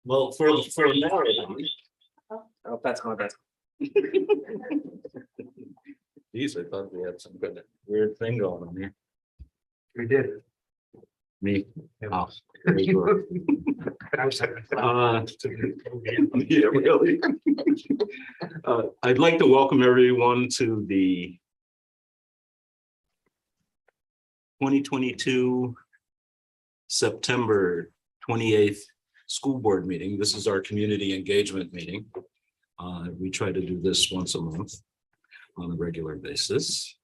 Well, for now. Oh, that's my bad. Geez, I thought we had some good weird thing going on here. We did. Me. Oh. Yeah, really. I'd like to welcome everyone to the 2022 September 28th school board meeting. This is our community engagement meeting. We try to do this once a month on a regular basis.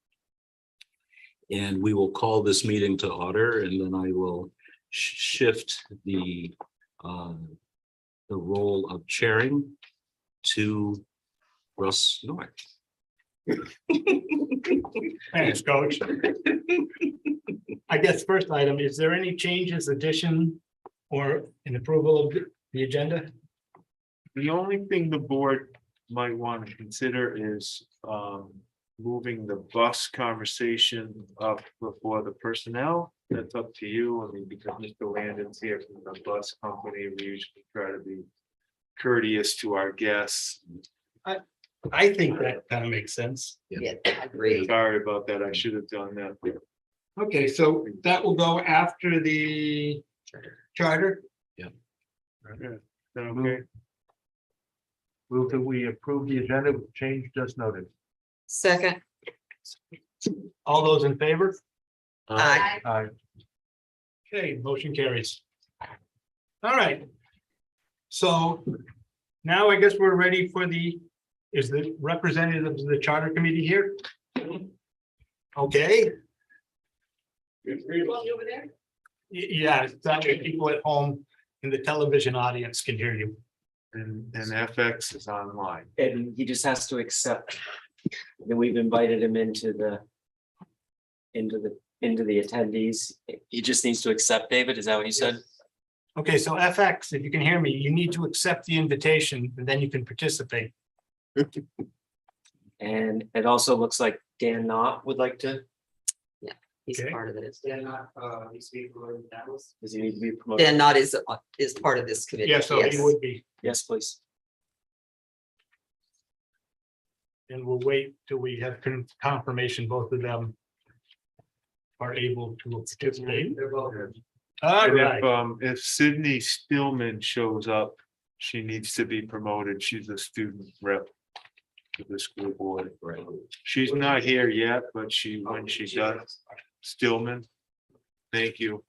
And we will call this meeting to order, and then I will shift the role of chairing to Russ North. Thanks, Coach. I guess first item, is there any changes, addition, or an approval of the agenda? The only thing the board might want to consider is moving the bus conversation up before the personnel. That's up to you. I mean, because Mr. Landon's here from the bus company, we usually try to be courteous to our guests. I think that kind of makes sense. Yeah, agree. Sorry about that. I should have done that. Okay, so that will go after the charter. Okay. Move that we approve the agenda with change just noted. Second. All those in favor? Aye. Aye. Okay, motion carries. All right. So now I guess we're ready for is the representative of the charter committee here? Okay. Yeah, that way people at home in the television audience can hear you. And FX is online. And he just has to accept that we've invited him into the attendees. He just needs to accept, David. Is that what you said? Okay, so FX, if you can hear me, you need to accept the invitation and then you can participate. And it also looks like Dan Knott would like to. He's Okay. part of it. Does he need to be promoted? Dan Knott is part of this committee. Yeah, so he would be, Yes, please. and we'll wait till we have confirmation both of them are able to participate. All And right. if Sydney Stillman shows up, she needs to be promoted. She's a student rep to the school board. Right. She's not here yet, but when she does, Stillman. Thank you.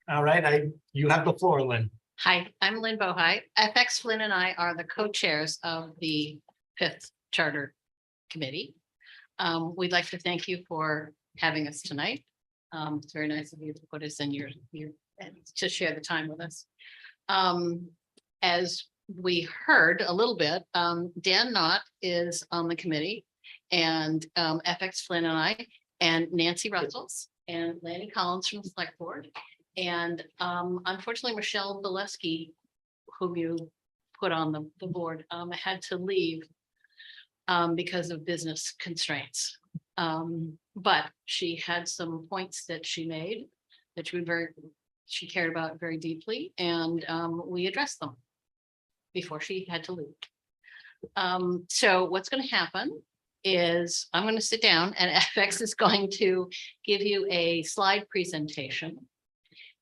All right, you have the floor, Lynn. Hi, I'm Lynn Bohai. FX Flynn and I are the co-chairs of the 5th Charter Committee. We'd like to thank you for having us tonight. It's very nice of you to put us in your to share the time with us. As we heard a little bit, Dan Knott is on the committee, and FX Flynn and I, and Nancy Russells and Lanny Collins from the Select Board. And unfortunately, Michelle Valesky, whom you put on the board, had to leave because of business constraints. But she had some points that she made that she cared about very deeply, and we addressed them before she had to leave. So what's going to happen is I'm going to sit down, and FX is going to give you a slide presentation.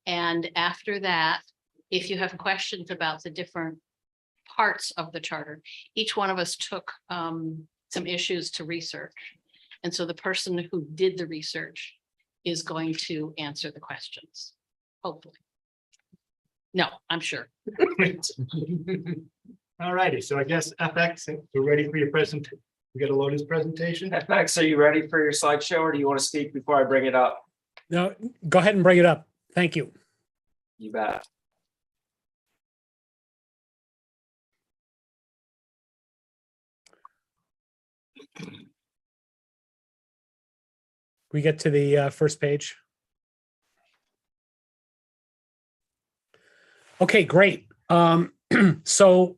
And after that, if you have questions about the different parts of the charter, each one of us took some issues to research. And so the person who did the research is going to answer the questions, hopefully. No, I'm sure. All righty, so I guess FX, we're ready for your present. We got to load his presentation. FX, are you ready for your slideshow, or do you want to speak before I bring it up? No, go ahead and bring it up. Thank you. You bet. We get to the first page. Okay, great. So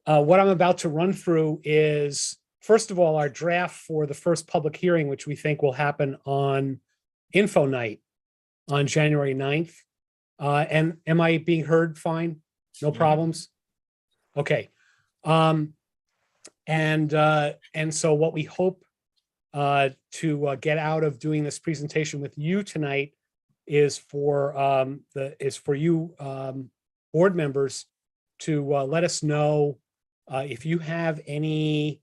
what I'm about to run through is, first of all, our draft for the first public hearing, which we think will happen on Info Night on January 9th. And am I being heard fine? No problems? Okay. And so what we hope to get out of doing this presentation with you tonight is for you board members to let us know if you have any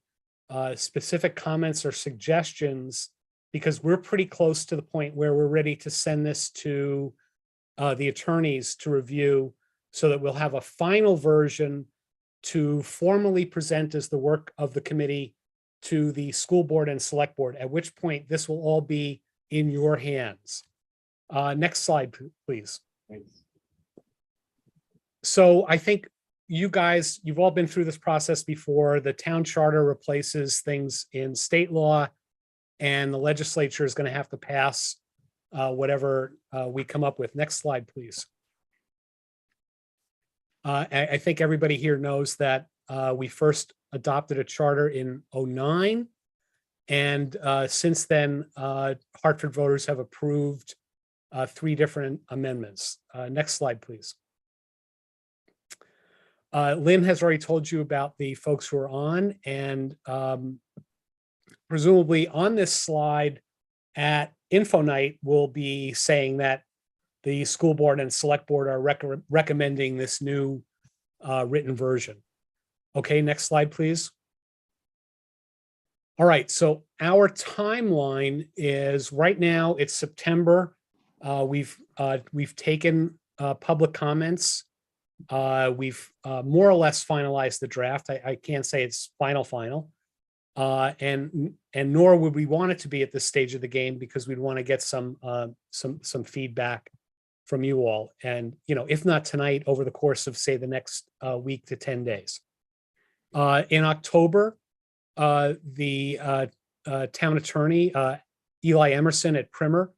specific comments or suggestions, because we're pretty close to the point where we're ready to send this to the attorneys to review, so that we'll have a final version to formally present as the work of the committee to the school board and select board, at which point this will all be in your hands. Next slide, please. So I think you guys, you've all been through this process before. The town charter replaces things in state law, and the legislature is going to have to pass whatever we come up with. Next slide, please. I think everybody here knows that we first adopted a charter in '09. And since then, Hartford voters have approved 3 different amendments. Next slide, please. Lynn has already told you about the folks who are on, and presumably on this slide at Info Night, we'll be saying that the school board and select board are recommending this new written version. Okay, next slide, please. All right, so our timeline is right now, it's September. We've taken public comments. We've more or less finalized the draft. I can't say it's final. And nor would we want it to be at this stage of the game, because we'd want to get some feedback from you all. And, if not tonight, over the course of, say, the next week to 10 days. In October, the town attorney, Eli Emerson at Primer,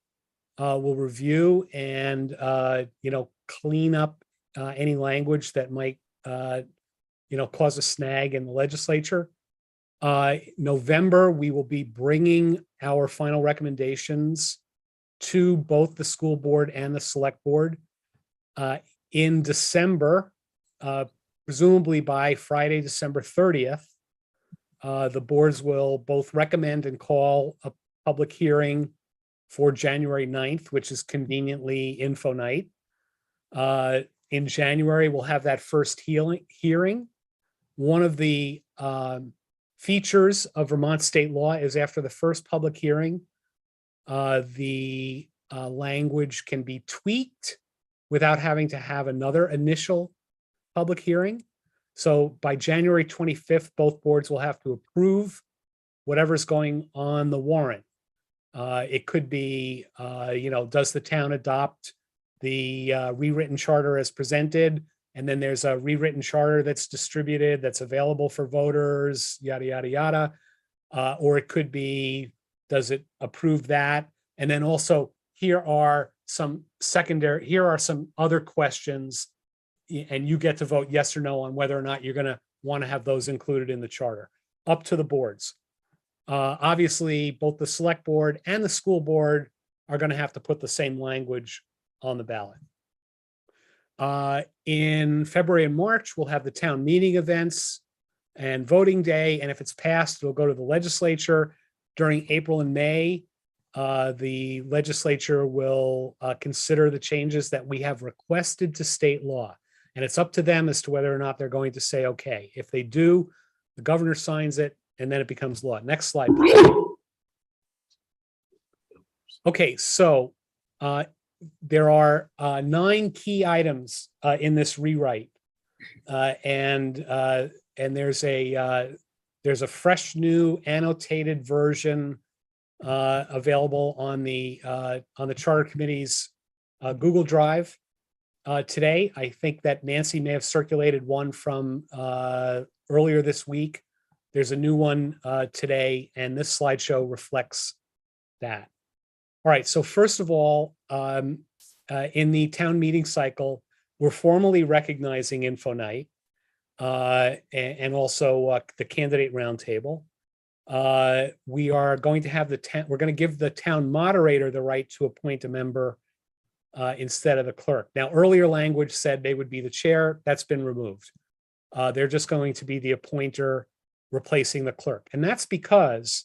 will review and, clean up any language that might, cause a snag in the legislature. November, we will be bringing our final recommendations to both the school board and the select board. In December, presumably by Friday, December 30th, the boards will both recommend and call a public hearing for January 9th, which is conveniently Info Night. In January, we'll have that first hearing. One of the features of Vermont state law is after the first public hearing, the language can be tweaked without having to have another initial public hearing. So by January 25th, both boards will have to approve whatever's going on the warrant. It could be, does the town adopt the rewritten charter as presented? And then there's a rewritten charter that's distributed, that's available for voters, yada, yada, yada. Or it could be, does it approve that? And then also, here are some other questions, and you get to vote yes or no on whether or not you're going to want to have those included in the charter, up to the boards. Obviously, both the select board and the school board are going to have to put the same language on the ballot. In February and March, we'll have the town meeting events and voting day. And if it's passed, it'll go to the legislature. During April and May, the legislature will consider the changes that we have requested to state law. And it's up to them as to whether or not they're going to say, okay. If they do, the governor signs it, and then it becomes law. Next slide, please. Okay, so there are 9 key items in this rewrite, and there's a fresh new annotated version available on the Charter Committee's Google Drive today. I think that Nancy may have circulated one from earlier this week. There's a new one today, and this slideshow reflects that. All right, so first of all, in the town meeting cycle, we're formally recognizing Info Night and also the candidate roundtable. We are going to have we're going to give the town moderator the right to appoint a member instead of the clerk. Now, earlier language said they would be the chair. That's been removed. They're just going to be the appointer replacing the clerk. And that's because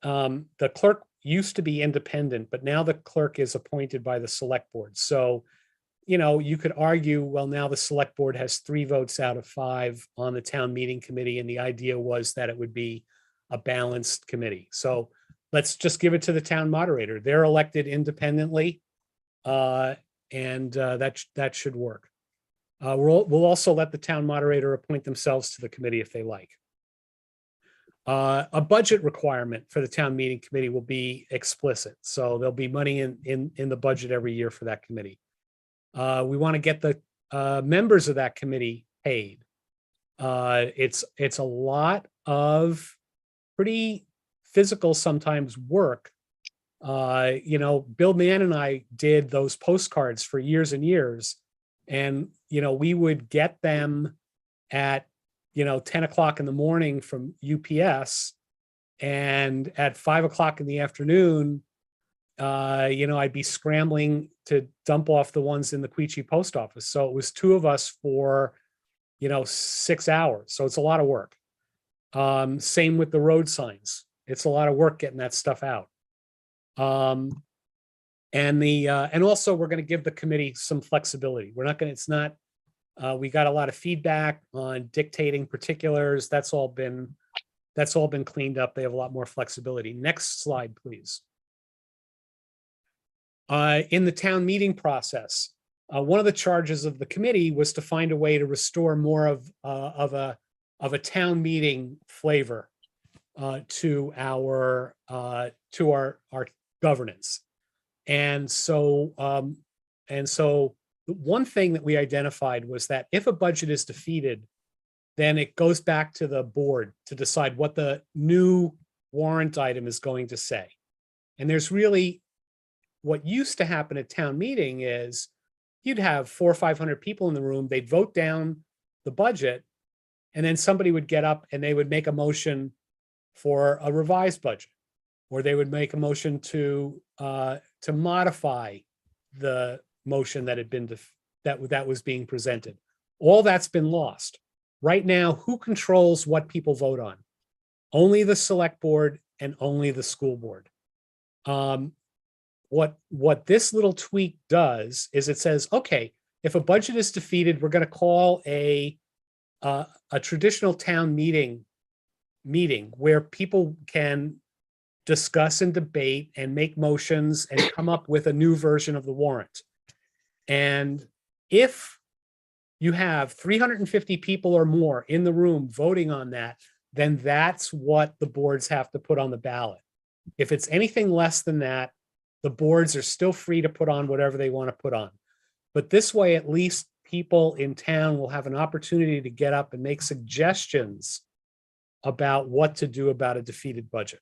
the clerk used to be independent, but now the clerk is appointed by the select board. So, you know, you could argue, well, now the select board has 3 votes out of 5 on the town meeting committee. And the idea was that it would be a balanced committee. So let's just give it to the town moderator. They're elected independently. And that should work. We'll also let the town moderator appoint themselves to the committee if they like. A budget requirement for the town meeting committee will be explicit. So there'll be money in the budget every year for that committee. We want to get the members of that committee paid. It's a lot of pretty physical sometimes work. You know, Bill Mann and I did those postcards for years and years. And, you know, we would get them at, 10 o'clock in the morning from UPS. And at 5 o'clock in the afternoon, I'd be scrambling to dump off the ones in the Quechee post office. So it was 2 of us for, 6 hours. So it's a lot of work. Same with the road signs. It's a lot of work getting that stuff out. And also we're going to give the committee some flexibility. We got a lot of feedback on dictating particulars. That's all been cleaned up. They have a lot more flexibility. Next slide, please. In the town meeting process, one of the charges of the committee was to find a way to restore more of a town meeting flavor to our governance. And so one thing that we identified was that if a budget is defeated, then it goes back to the board to decide what the new warrant item is going to say. And there's really, what used to happen at town meeting is you'd have 400 or 500 people in the room, they'd vote down the budget, and then somebody would get up and they would make a motion for a revised budget, or they would make a motion to modify the motion that had been that was being presented. All that's been lost. Right now, who controls what people vote on? Only the select board and only the school board. What this little tweak does is it says, okay, if a budget is defeated, we're going to call a traditional town meeting where people can discuss and debate and make motions and come up with a new version of the warrant. And if you have 350 people or more in the room voting on that, then that's what the boards have to put on the ballot. If it's anything less than that, the boards are still free to put on whatever they want to put on. But this way, at least people in town will have an opportunity to get up and make suggestions about what to do about a defeated budget.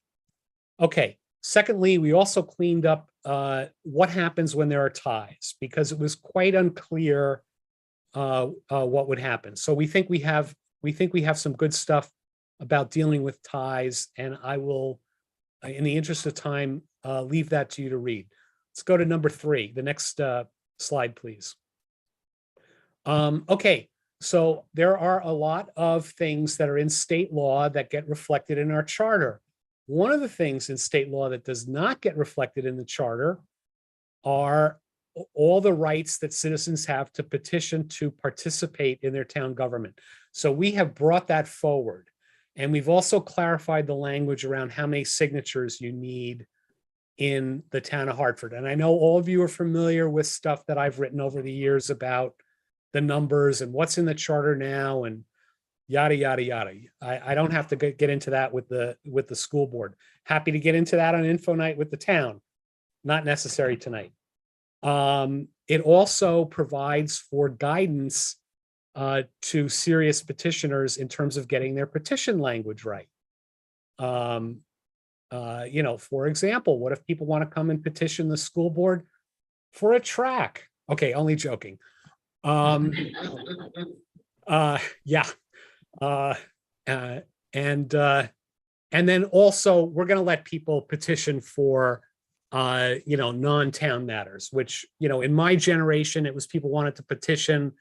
Okay. Secondly, we also cleaned up what happens when there are ties, because it was quite unclear what would happen. So we think we have some good stuff about dealing with ties, and I will, in the interest of time, leave that to you to read. Let's go to number 3. The next slide, please. Okay, so there are a lot of things that are in state law that get reflected in our charter. One of the things in state law that does not get reflected in the charter are all the rights that citizens have to petition to participate in their town government. So we have brought that forward. And we've also clarified the language around how many signatures you need in the town of Hartford. And I know all of you are familiar with stuff that I've written over the years about the numbers and what's in the charter now and yada, yada, yada. I don't have to get into that with the school board. Happy to get into that on Info Night with the town. Not necessary tonight. It also provides for guidance to serious petitioners in terms of getting their petition language right. For example, what if people want to come and petition the school board for a track? Okay, only joking. And then also we're going to let people petition for non-town matters, which, in my generation, it was people wanted to petition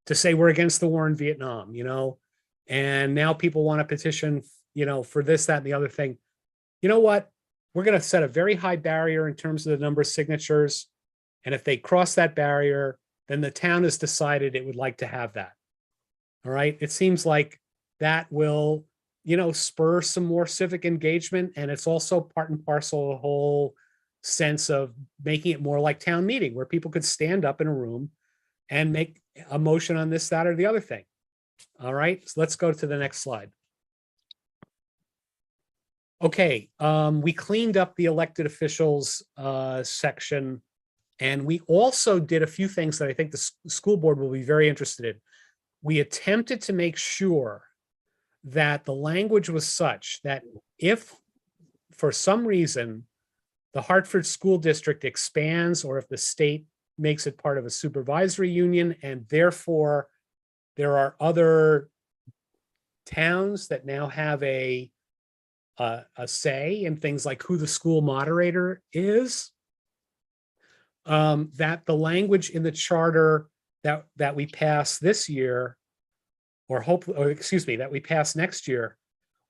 to say we're against the war in Vietnam, and now people want to petition, for this, that, and the other thing. You know what? We're going to set a very high barrier in terms of the number of signatures. And if they cross that barrier, then the town has decided it would like to have that. All right. It seems like that will, spur some more civic engagement. And it's also part and parcel of the whole sense of making it more like town meeting, where people could stand up in a room and make a motion on this, that, or the other thing. All right. So let's go to the next slide. Okay, we cleaned up the elected officials section, and we also did a few things that I think the school board will be very interested in. We attempted to make sure that the language was such that if for some reason the Hartford School District expands, or if the state makes it part of a supervisory union, and therefore there are other towns that now have a say in things like who the school moderator is, that the language in the charter that we pass this year, that we pass next year,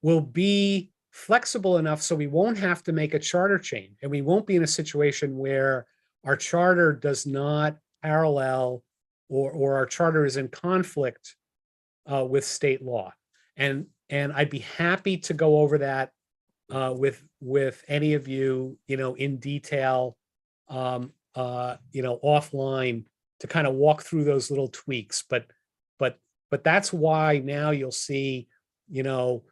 will be flexible enough so we won't have to make a charter change, and we won't be in a situation where our charter does not parallel or our charter is in conflict with state law. And I'd be happy to go over that with any of you, in detail, offline, to kind of walk through those little tweaks. But that's why now you'll see, the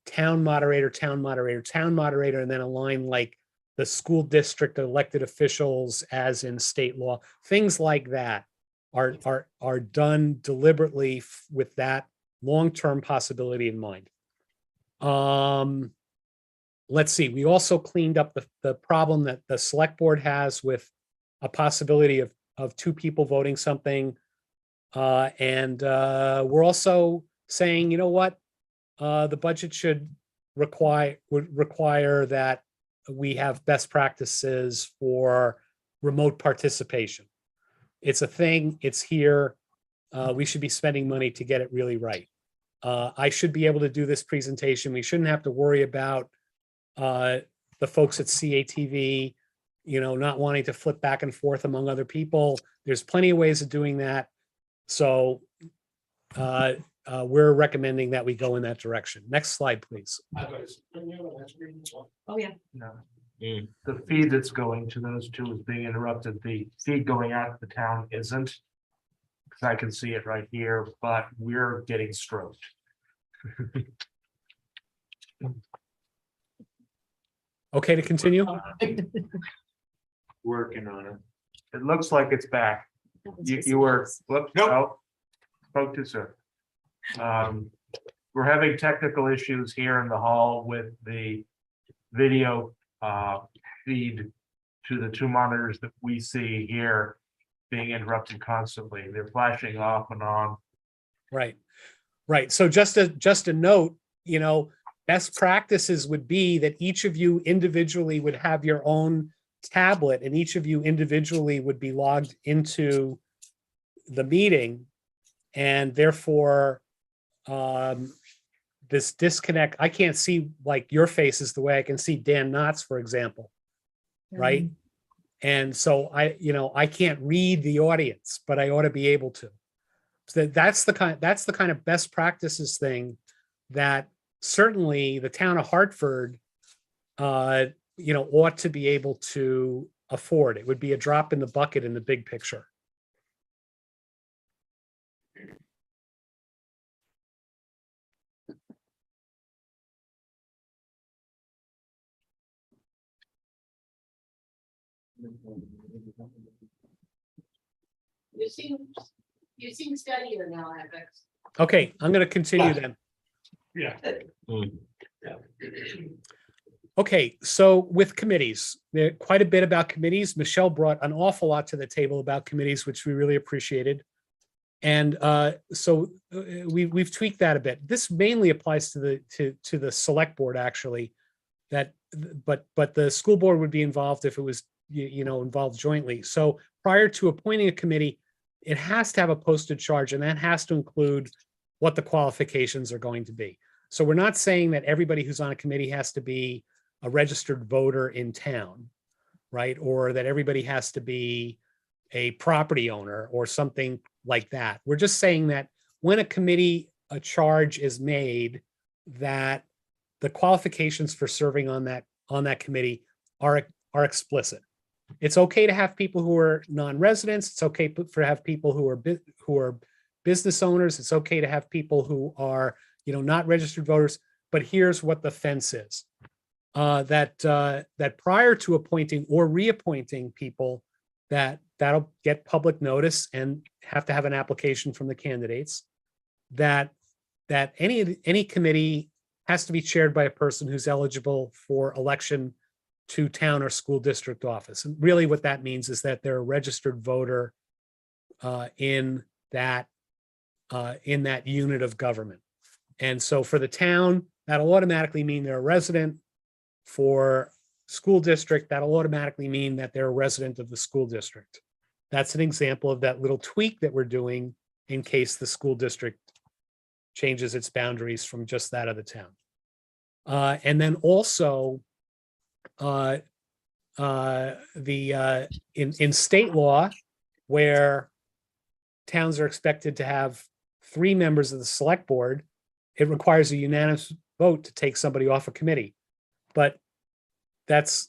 town moderator, and then a line like the school district elected officials as in state law. Things like that are done deliberately with that long-term possibility in mind. Let's see, we also cleaned up the problem that the select board has with a possibility of two people voting something. And we're also saying, the budget would require that we have best practices for remote participation. It's a thing, it's here. We should be spending money to get it really right. I should be able to do this presentation. We shouldn't have to worry about the folks at CATV, not wanting to flip back and forth among other people. There's plenty of ways of doing that. So we're recommending that we go in that direction. Next slide, please. Oh, yeah. No. The feed that's going to those two is being interrupted. The feed going out of the town isn't. Because I can see it right here, but we're getting stroked. Okay to continue? Working on it. It looks like it's back. You were, whoops, no. Spoke too soon. We're having technical issues here in the hall with the video feed to the two monitors that we see here being interrupted constantly. They're flashing off and on. Right. So just a note, best practices would be that each of you individually would have your own tablet, and each of you individually would be logged into the meeting, and therefore this disconnect, I can't see like your faces the way I can see Dan Knotts, for example, right? And so I can't read the audience, but I ought to be able to. So that's the kind of best practices thing that certainly the town of Hartford ought to be able to afford. It would be a drop in the bucket in the big picture. You seem steadier now, Alex. Okay, I'm going to continue then. Yeah. Okay, so with committees, there quite a bit about committees. Michelle brought an awful lot to the table about committees, which we really appreciated. And so we've tweaked that a bit. This mainly applies to the select board, actually, that but the school board would be involved if it was, involved jointly. So prior to appointing a committee, it has to have a posted charge, and that has to include what the qualifications are going to be. So we're not saying that everybody who's on a committee has to be a registered voter in town, right? Or that everybody has to be a property owner or something like that. We're just saying that when a charge is made, that the qualifications for serving on that committee are explicit. It's okay to have people who are non-residents. It's okay to have people who are business owners. It's okay to have people who are, not registered voters. But here's what the fence is. That prior to appointing or reappointing people, that'll get public notice and have to have an application from the candidates. That any committee has to be chaired by a person who's eligible for election to town or school district office. And really what that means is that they're a registered voter in that unit of government. And so for the town, that'll automatically mean they're a resident. For school district, that'll automatically mean that they're a resident of the school district. That's an example of that little tweak that we're doing in case the school district changes its boundaries from just that of the town. And then also in state law, where towns are expected to have 3 members of the select board, it requires a unanimous vote to take somebody off a committee. But that's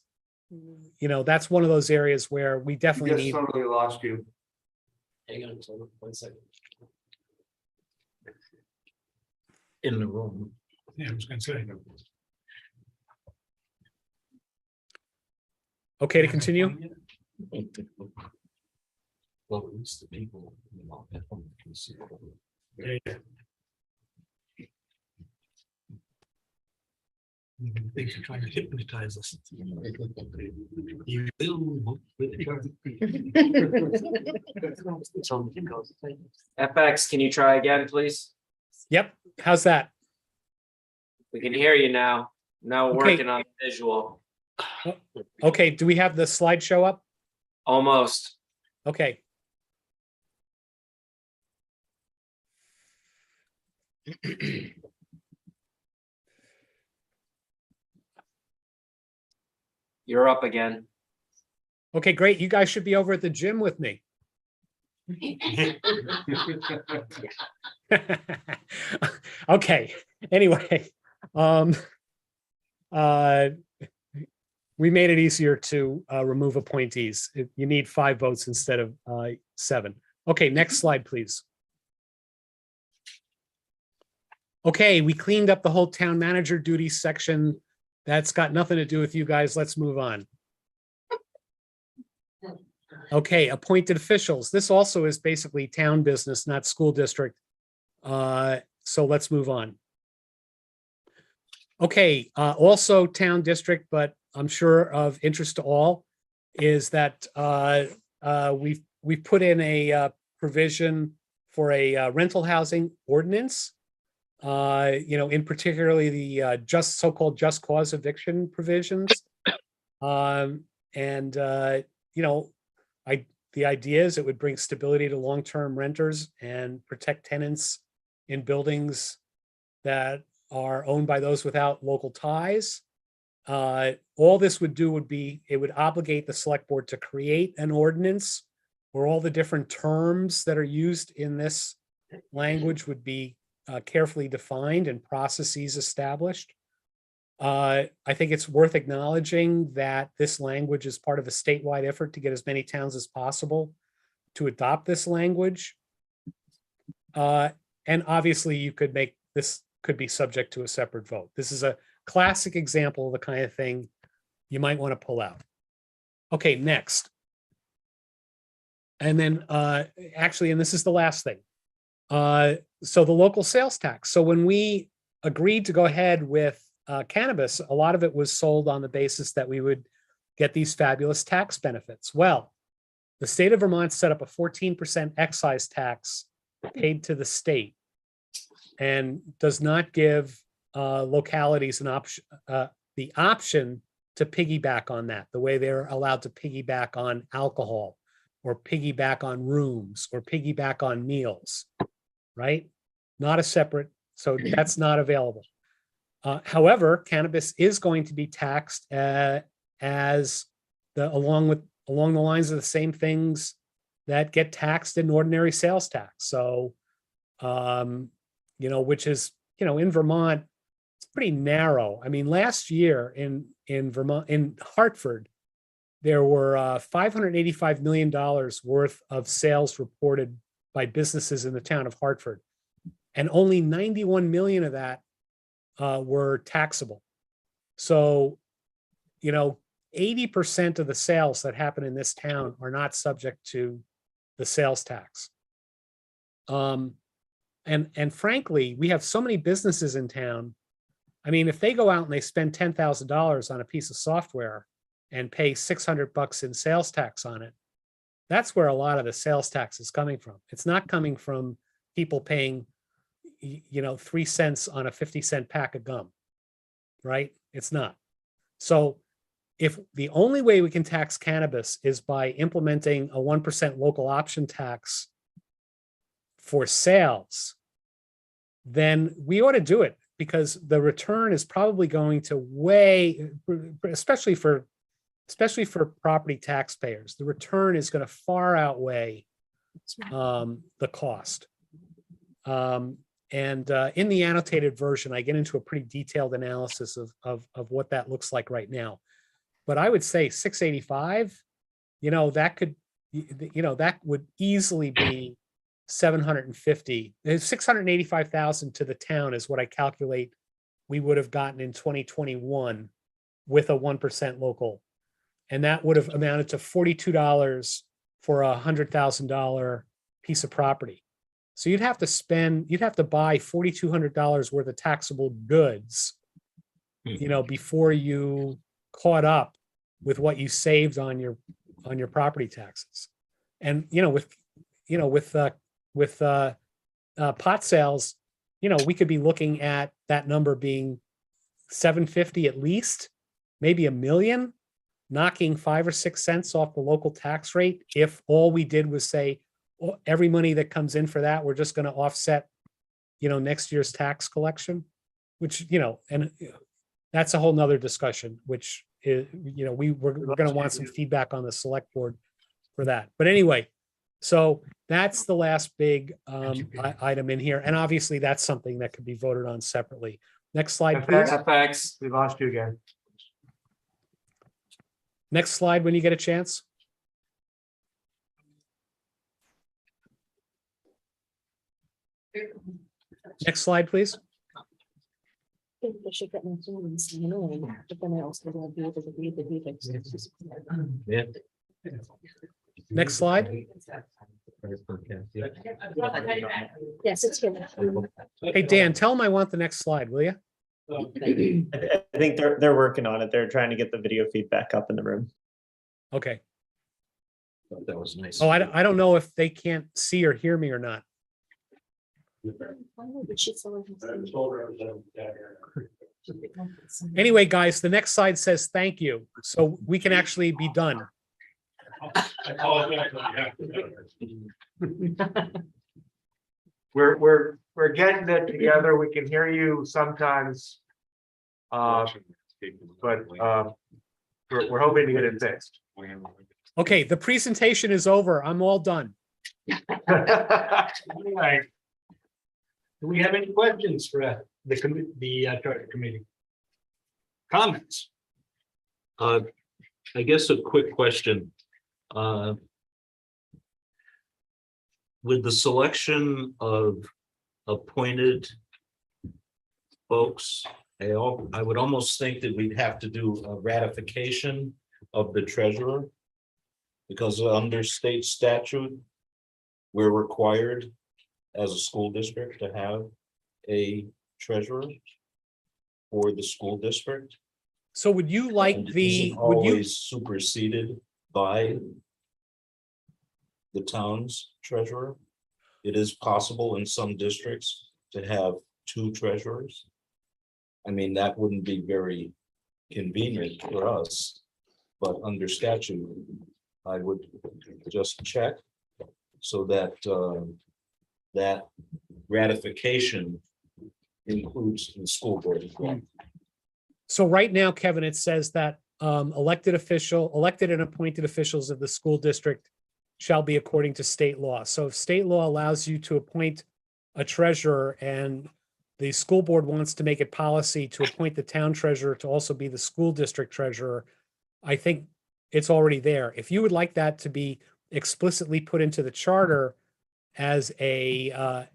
one of those areas where we definitely need. Totally lost you. Hang on, 1 second. In the room. Yeah, I was gonna say. Okay to continue? Well, at least the people, at home can see. Yeah. Think you're trying to hypnotize us. You will. FX, can you try again, please? Yep. How's that? We can hear you now. Now we're Okay. working on the visual. Okay, do we have the slideshow up? Almost. Okay. You're up again. Okay, great. You guys should be over at the gym with me. Okay, anyway, we made it easier to remove appointees. You need 5 votes instead of 7. Okay, next slide, please. Okay, we cleaned up the whole town manager duties section. That's got nothing to do with you guys. Let's move on. Okay, appointed officials. This also is basically town business, not school district. So let's move on. Okay, also town district, but I'm sure of interest to all, is that we've put in a provision for a rental housing ordinance. In particularly the so-called just cause eviction provisions. The idea is it would bring stability to long-term renters and protect tenants in buildings that are owned by those without local ties. All this would do would be, it would obligate the select board to create an ordinance where all the different terms that are used in this language would be carefully defined and processes established. I think it's worth acknowledging that this language is part of a statewide effort to get as many towns as possible to adopt this language. And obviously this could be subject to a separate vote. This is a classic example of the kind of thing you might want to pull out. Okay, next. And then actually, and this is the last thing. So the local sales tax. So when we agreed to go ahead with cannabis, a lot of it was sold on the basis that we would get these fabulous tax benefits. Well, the state of Vermont set up a 14% excise tax paid to the state and does not give localities an option, the option to piggyback on that, the way they're allowed to piggyback on alcohol or piggyback on rooms or piggyback on meals, right? Not a separate, so that's not available. However, cannabis is going to be taxed as along the lines of the same things that get taxed in ordinary sales tax. So, which is, in Vermont, it's pretty narrow. I mean, last year in Vermont, in Hartford, there were $585 million worth of sales reported by businesses in the town of Hartford, and only 91 million of that were taxable. So, 80% of the sales that happen in this town are not subject to the sales tax. And frankly, we have so many businesses in town. I mean, if they go out and they spend $10,000 on a piece of software and pay $600 in sales tax on it, that's where a lot of the sales tax is coming from. It's not coming from people paying, 3 cents on a 50-cent pack of gum, right? It's not. So if the only way we can tax cannabis is by implementing a 1% local option tax for sales, then we ought to do it, because the return is probably going to especially for property taxpayers, the return is going to far outweigh the cost. And in the annotated version, I get into a pretty detailed analysis of what that looks like right now. But I would say 685, that could, that would easily be 685,000 to the town is what I calculate we would have gotten in 2021 with a 1% local. And that would have amounted to $42 for a $100,000 piece of property. So you'd have to buy $4,200 worth of taxable goods, before you caught up with what you saved on your property taxes. And, with pot sales, we could be looking at that number being 750 at least, maybe $1 million, knocking 5 or 6 cents off the local tax rate. If all we did was say, every money that comes in for that, we're just going to offset, next year's tax collection, which, and that's a whole nother discussion, which is, we're going to want some feedback on the select board for that. But anyway, so that's the last big item in here. And obviously that's something that could be voted on separately. Next slide, please. FX, we lost you again. Next slide when you get a chance. Next slide, please. Next slide. Yes, it's here. Hey, Dan, tell them I want the next slide, will you? I think they're working on it. They're trying to get the video feedback up in the room. Okay. That was nice. Oh, I don't know if they can't see or hear me or not. Anyway, guys, the next slide says thank you. So we can actually be done. We're getting it together. We can hear you sometimes. But we're hoping to get it fixed. Okay, the presentation is over. I'm all done. Right. Do we have any questions for the charter committee? Comments? I guess a quick question. With the selection of appointed folks, I would almost think that we'd have to do a ratification of the treasurer, because under state statute, we're required as a school district to have a treasurer for the school district. So would you like And it the, isn't would you, always superseded by the town's treasurer? It is possible in some districts to have 2 treasurers. I mean, that wouldn't be very convenient for us. But under statute, I would just check so that that ratification includes the school board as well. So right now, Kevin, it says that elected and appointed officials of the school district shall be according to state law. So if state law allows you to appoint a treasurer and the school board wants to make it policy to appoint the town treasurer to also be the school district treasurer, I think it's already there. If you would like that to be explicitly put into the charter as a,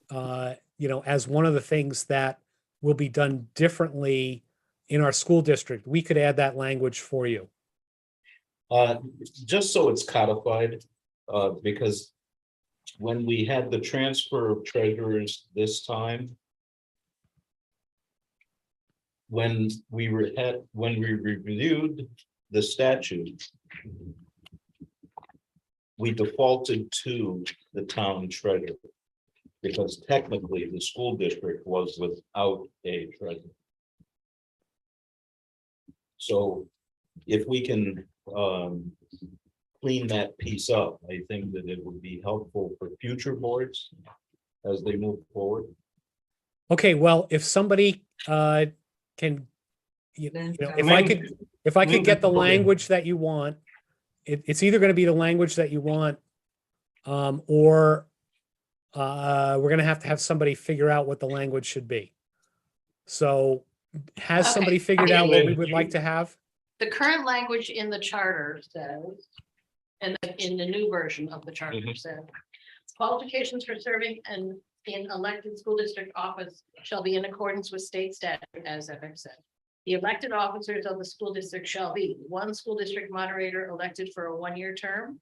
as one of the things that will be done differently in our school district, we could add that language for you. Just so it's codified, because when we had the transfer of treasurers this time, when we reviewed the statute, we defaulted to the town treasurer because technically the school district was without a treasurer. So if we can clean that piece up, I think that it would be helpful for future boards as they move forward. Okay, well, if somebody can, if I could get the language that you want, it's either going to be the language that you want, or we're going to have somebody figure out what the language should be. So has somebody figured out what we would like to have? The current language in the charter says, and in the new version of the charter says, qualifications for serving in elected school district office shall be in accordance with state statute, as FX said. The elected officers of the school district shall be 1 school district moderator elected for a 1-year term,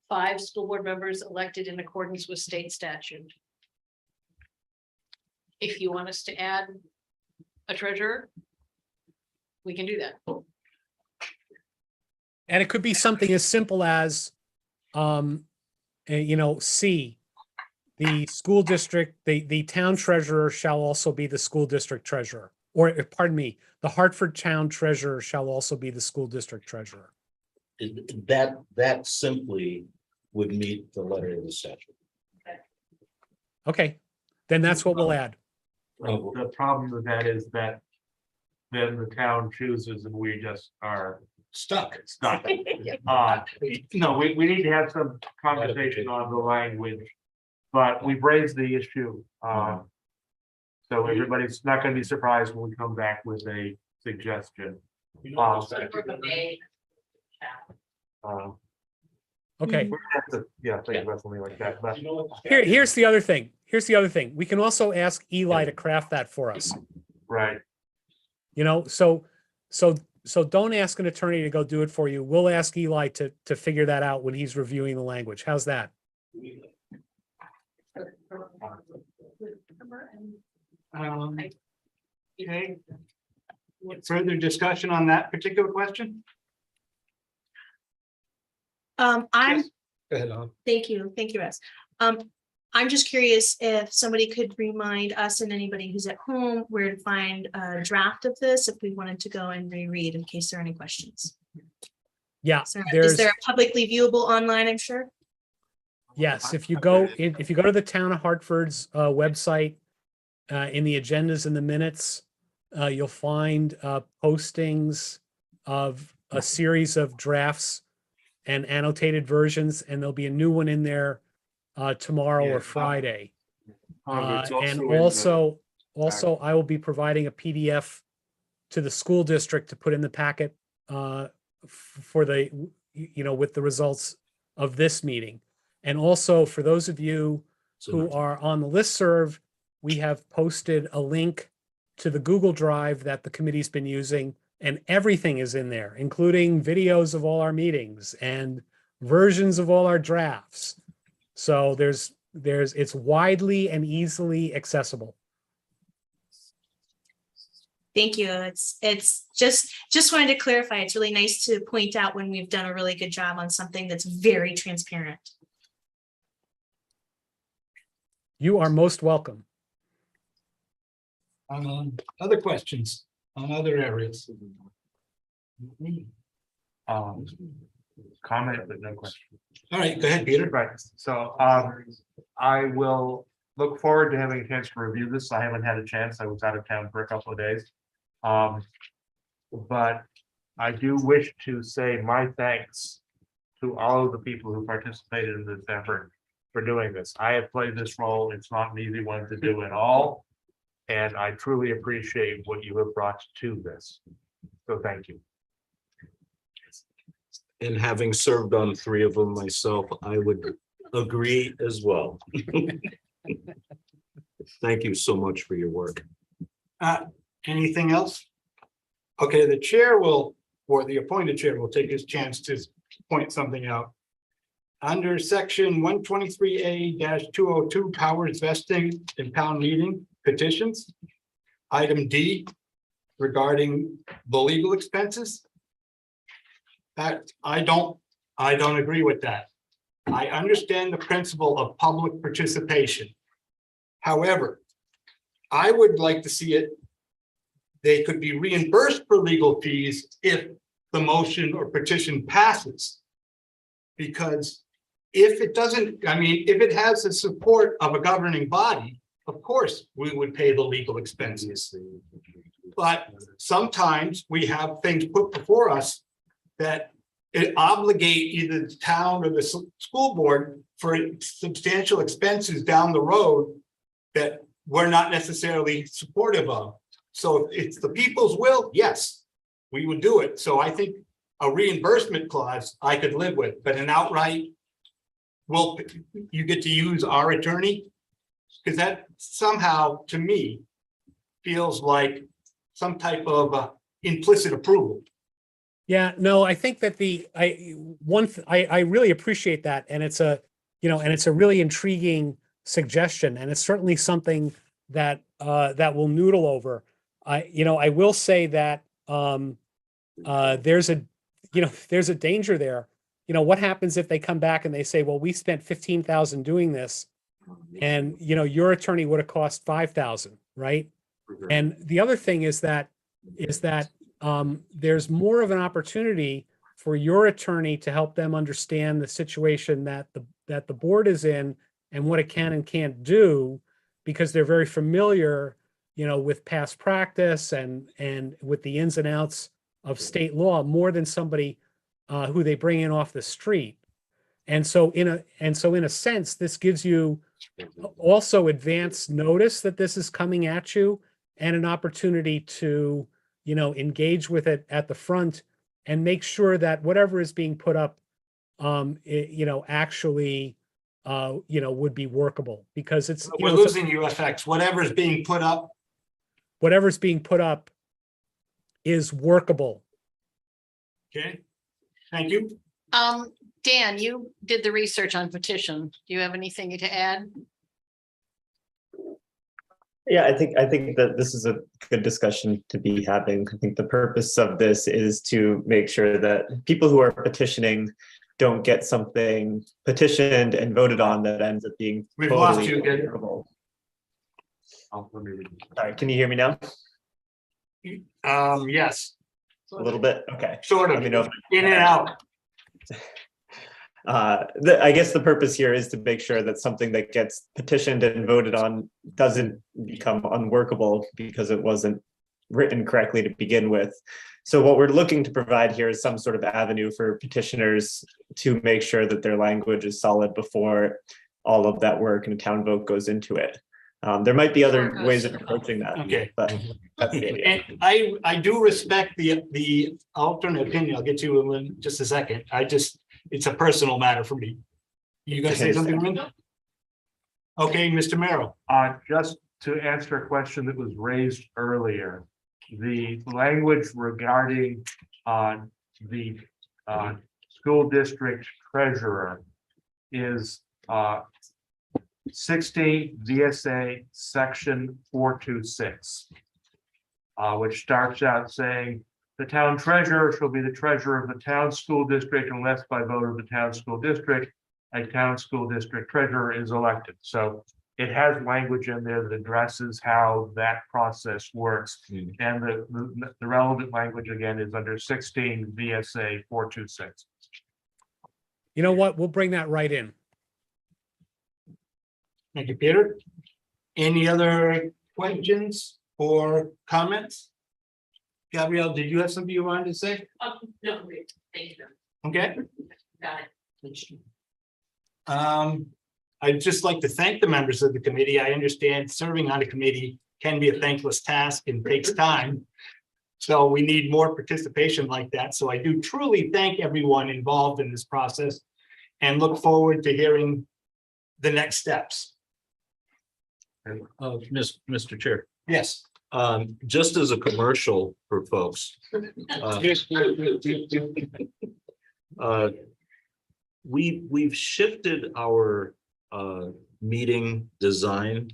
5 school board members elected in accordance with state statute. If you want us to add a treasurer, we can do that. And it could be something as simple as, C, the school district, the town treasurer shall also be the school district treasurer. Or, pardon me, the Hartford town treasurer shall also be the school district treasurer. That simply would meet the letter of the statute. Okay, then that's what we'll add. The problem with that is that then the town chooses and we just are Stuck. stuck. No, we need to have some conversation on the language, but we've raised the issue. So everybody's not going to be surprised when we come back with a suggestion. Okay, Yeah, think about something like that, but here's the other thing. We can also ask Eli to craft that for us. right. So don't ask an attorney to go do it for you. We'll ask Eli to figure that out when he's reviewing the language. How's that? Okay. Further discussion on that particular question? I'm, Yes. Go ahead, Ellen. thank you, Russ. I'm just curious if somebody could remind us and anybody who's at home where to find a draft of this, if we wanted to go and reread in case there are any questions. Yeah, Is there a publicly viewable online, I'm sure? yes, if you go to the town of Hartford's website, in the agendas and the minutes, you'll find postings of a series of drafts and annotated versions, and there'll be a new one in there tomorrow or Friday. And also I will be providing a PDF to the school district to put in the packet for the, with the results of this meeting. And also for those of you who are on the listserv, we have posted a link to the Google Drive that the committee's been using, and everything is in there, including videos of all our meetings and versions of all our drafts. So it's widely and easily accessible. Thank you. It's just wanted to clarify. It's really nice to point out when we've done a really good job on something that's very transparent. You are most welcome. Other questions on other areas? Comment, but no question. All right, go ahead, Peter. Right, so I will look forward to having a chance to review this. I haven't had a chance. I was out of town for a couple of days. But I do wish to say my thanks to all of the people who participated in this effort for doing this. I have played this role. It's not an easy one to do at all. And I truly appreciate what you have brought to this. So thank you. And having served on 3 of them myself, I would agree as well. Thank you so much for your work. Anything else? Okay, the chair will, or the appointed chair will take his chance to point something out. Under section 123A-202, powers vesting in town meeting petitions. Item D, regarding the legal expenses. That I don't agree with that. I understand the principle of public participation. However, I would like to see it. They could be reimbursed for legal fees if the motion or petition passes. Because if it doesn't, I mean, if it has the support of a governing body, of course, we would pay the legal expenses. But sometimes we have things put before us that it obligate either the town or the school board for substantial expenses down the road that we're not necessarily supportive of. So if it's the people's will, yes, we would do it. So I think a reimbursement clause I could live with, but an outright, well, you get to use our attorney, because that somehow, to me, feels like some type of implicit approval. Yeah, no, I think that I really appreciate that. And it's a really intriguing suggestion. And it's certainly something that we'll noodle over. I will say that there's a danger there. What happens if they come back and they say, well, we spent 15,000 doing this, and your attorney would have cost 5,000, right? And the other thing is that there's more of an opportunity for your attorney to help them understand the situation that the board is in and what it can and can't do, because they're very familiar, with past practice and with the ins and outs of state law more than somebody who they bring in off the street. And so in a sense, this gives you also advance notice that this is coming at you, and an opportunity to engage with it at the front and make sure that whatever is being put up actually would be workable, because it's We're losing UFX. Whatever's being put up is workable. Okay, thank you. Dan, you did the research on petition. Do you have anything to add? Yeah, I think that this is a good discussion to be having. I think the purpose of this is to make sure that people who are petitioning don't get something petitioned and voted on that ends up being We've lost totally you again. unfavorable. Sorry, can you hear me now? Yes, A little bit? Okay. sort of. Let me know if In and out. I guess the purpose here is to make sure that something that gets petitioned and voted on doesn't become unworkable because it wasn't written correctly to begin with. So what we're looking to provide here is some sort of avenue for petitioners to make sure that their language is solid before all of that work and a town vote goes into it. There might be other ways of approaching that. Okay. But that's the idea. And I do respect the alternate opinion. I'll get to it in just a second. It's a personal matter for me. You guys say something, Linda? Okay, Mr. Merrill. Just to answer a question that was raised earlier, the language regarding the school district treasurer is 60 VSA section 426, which starts out saying the town treasurer shall be the treasurer of the town school district unless by vote of the town school district, a town school district treasurer is elected. So it has language in there that addresses how that process works. Mm. And the relevant language again is under 16 VSA 426. You know what? We'll bring that right in. Thank you, Peter. Any other questions or comments? Gabrielle, did you have something you wanted to say? No, thank you. Okay. Got it. I'd just like to thank the members of the committee. I understand serving on a committee can be a thankless task and takes time. So we need more participation like that. So I do truly thank everyone involved in this process and look forward to hearing the next steps. Mr. Chair, Yes. just as a commercial for folks. We've shifted our meeting design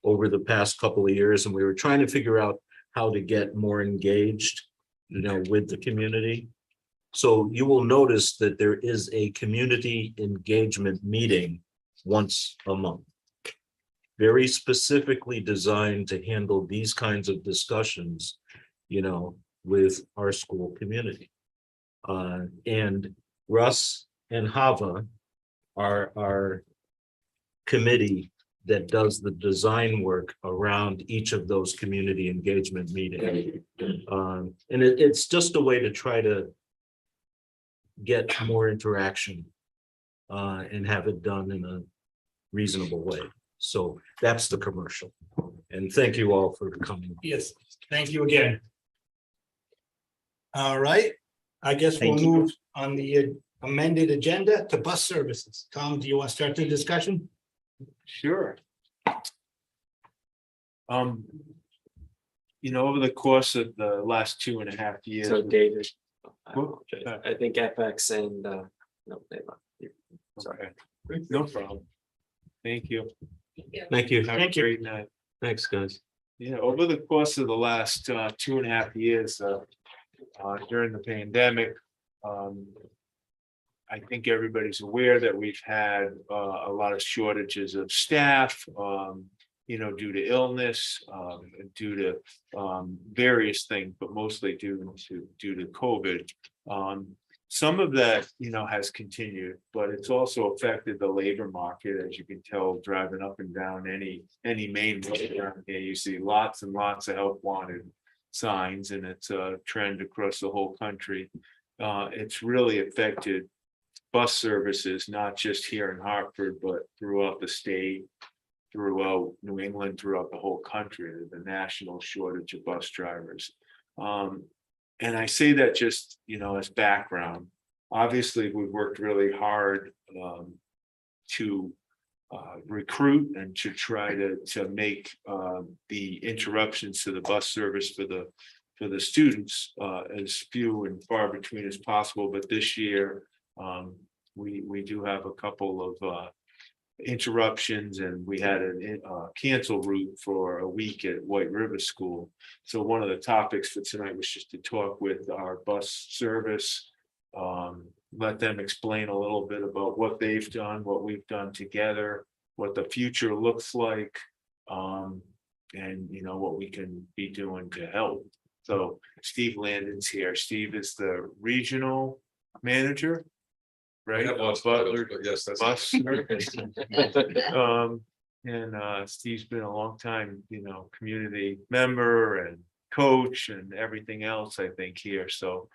over the past couple of years, and we were trying to figure out how to get more engaged, with the community. So you will notice that there is a community engagement meeting once a month, very specifically designed to handle these kinds of discussions, with our school community. And Russ and Hava are our committee that does the design work around each of those community engagement meetings. And it's just a way to try to get more interaction and have it done in a reasonable way. So that's the commercial. And thank you all for coming. Yes, thank you again. All right, I guess we'll Thank you. move on the amended agenda to bus services. Tom, do you want to start the discussion? Sure. Over the course of the last 2.5 years. So David, I Well, apologize. I think FX and, no, they left. Sorry. Okay. No problem. Thank you. Thank you. Have a Thank you. great night. Thanks, guys. Yeah, over the course of the last 2.5 years, during the pandemic, I think everybody's aware that we've had a lot of shortages of staff, due to illness, due to various things, but mostly due to COVID. Some of that, has continued, but it's also affected the labor market, as you can tell, driving up and down any main road around here. You see lots and lots of help wanted signs, and it's a trend across the whole country. It's really affected bus services, not just here in Hartford, but throughout the state, throughout New England, throughout the whole country. The national shortage of bus drivers. And I say that just, as background. Obviously, we've worked really hard to recruit and to try to make the interruptions to the bus service for the students as few and far between as possible. But this year, we do have a couple of interruptions, and we had a cancel route for a week at White River School. So one of the topics for tonight was just to talk with our bus service, let them explain a little bit about what they've done, what we've done together, what the future looks like, and what we can be doing to help. So Steve Landon's here. Steve is the regional manager. Right. Butler, yes, that's. bus service. Steve's been a long time, community member and coach and everything else, I think, here. So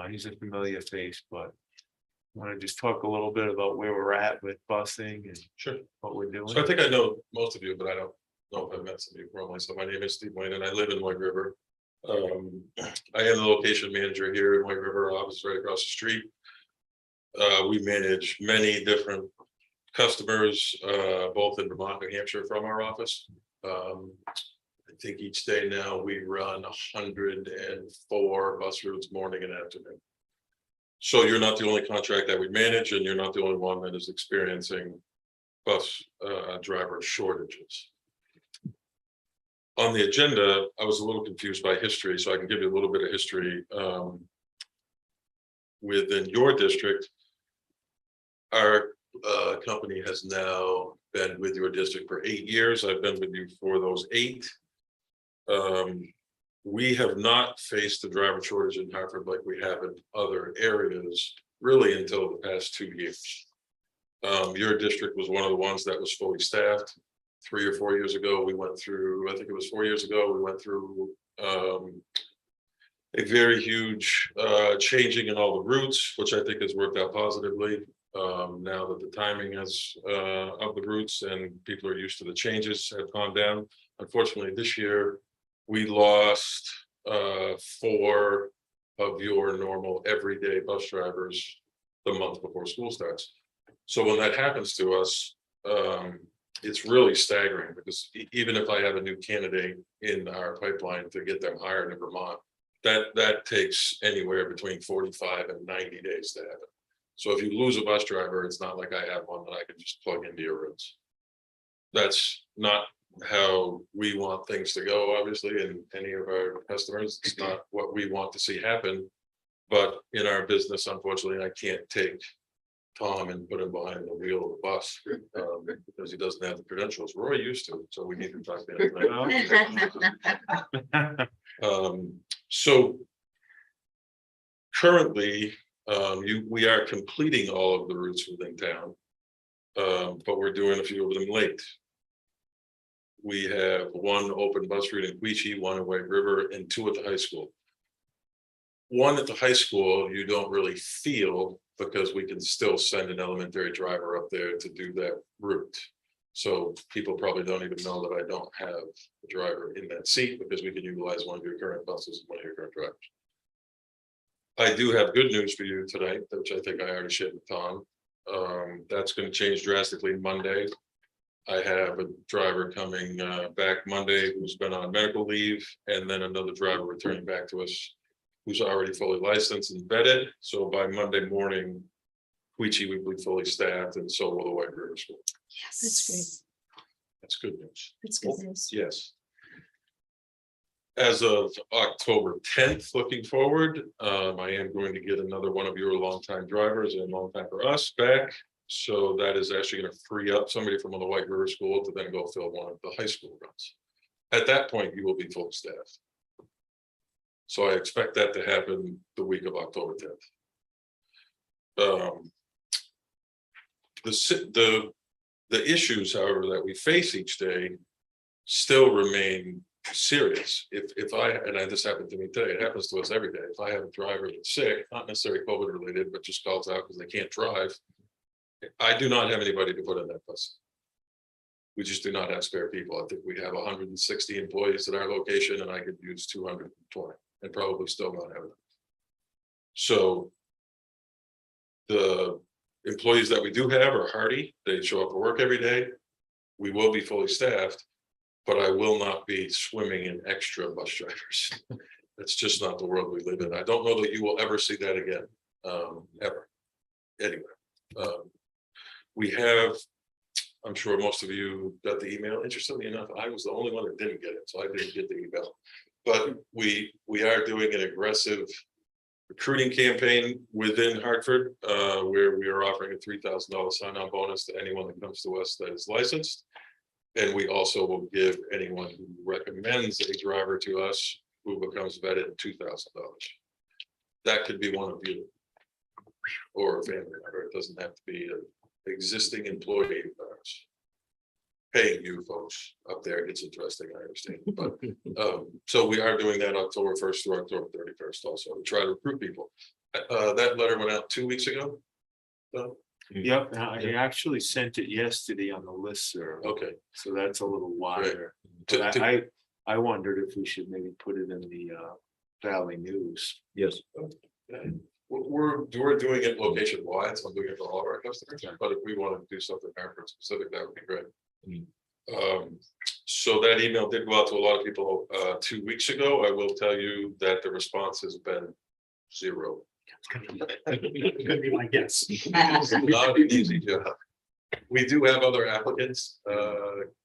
he's a familiar face, but I want to just talk a little bit about where we're at with busing and Sure. what we're doing. So I think I know most of you, but I don't know if I've met some of you from myself. My name is Steve Wayne and I live in White River. I am the location manager here in White River. Our office is right across the street. We manage many different customers, both in Vermont, New Hampshire from our office. I think each day now we run 104 bus routes morning and afternoon. So you're not the only contract that we manage, and you're not the only one that is experiencing bus driver shortages. On the agenda, I was a little confused by history, so I can give you a little bit of history. Within your district, our company has now been with your district for 8 years. I've been with you for those 8. We have not faced the driver shortage in Hartford like we have in other areas, really until the past 2 years. Your district was one of the ones that was fully staffed. 3 or 4 years ago, we went through, I think it was 4 years ago, we went through a very huge changing in all the routes, which I think has worked out positively. Now that the timing has of the routes and people are used to the changes have gone down. Unfortunately, this year we lost 4 of your normal everyday bus drivers the month before school starts. So when that happens to us, it's really staggering because even if I have a new candidate in our pipeline to get them hired in Vermont, that takes anywhere between 45 and 90 days to happen. So if you lose a bus driver, it's not like I have one that I can just plug into your routes. That's not how we want things to go, obviously, and any of our customers. It's not what we want to see happen. But in our business, unfortunately, I can't take Tom and put him behind the wheel of the bus because he doesn't have the credentials. Roy used to, so we need to talk to him. So currently, we are completing all of the routes within town, but we're doing a few of them late. We have 1 open bus route in Queechee, 1 in White River, and 2 at the high school. 1 at the high school, you don't really feel because we can still send an elementary driver up there to do that route. So people probably don't even know that I don't have a driver in that seat because we can utilize one of your current buses and one of your current drivers. I do have good news for you tonight, which I think I already shared with Tom. That's going to change drastically Monday. I have a driver coming back Monday who's been on medical leave, and then another driver returning back to us who's already fully licensed and vetted. So by Monday morning, Queechee will be fully staffed, and so will the White River School. Yes, that's great. That's good news. That's good news. Yes. As of October 10th, looking forward, I am going to get another one of your longtime drivers and long time for us back. So that is actually going to free up somebody from the White River School to then go fill one of the high school runs. At that point, you will be fully staffed. So I expect that to happen the week of October 10th. The issues, however, that we face each day still remain serious. If I, and this happened to me today, it happens to us every day. If I have a driver that's sick, not necessarily COVID related, but just calls out because they can't drive, I do not have anybody to put in that bus. We just do not have spare people. I think we have 160 employees at our location, and I could use 220 and probably still not have them. So the employees that we do have are hardy. They show up for work every day. We will be fully staffed, but I will not be swimming in extra bus drivers. That's just not the world we live in. I don't know that you will ever see that again, ever. Anyway, we have, I'm sure most of you got the email. Interestingly enough, I was the only one that didn't get it, so I didn't get the email. But we are doing an aggressive recruiting campaign within Hartford, where we are offering a $3,000 sign-on bonus to anyone that comes to us that is licensed. And we also will give anyone who recommends a driver to us who becomes vetted $2,000. That could be one of you or a family member. It doesn't have to be an existing employee of ours. Paying you folks up there gets interesting, I understand. But so we are doing that October 1st through October 31st also to try to recruit people. That letter went out 2 weeks ago. So, Yep, and I actually sent it yesterday on the listserv. okay. So that's a little wider. Right. But I wondered if we should maybe put it in the Valley News. Yes. We're doing it location wide, so I'm doing it for all of our customers. But if we want to do something Hartford specific, that would be great. So that email did go out to a lot of people 2 weeks ago. I will tell you that the response has been 0. Could be my guess. Not an easy job. We do have other applicants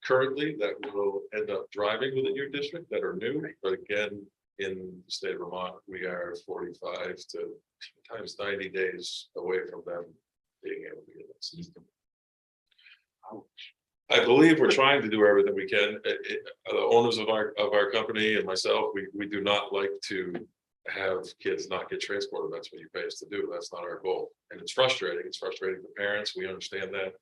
currently that will end up driving within your district that are new, but again, in the state of Vermont, we are 45 to times 90 days away from them being able to get that system. I believe we're trying to do everything we can. The owners of our company and myself, we do not like to have kids not get transported. That's what you pay us to do. That's not our goal. And it's frustrating. It's frustrating for parents. We understand that.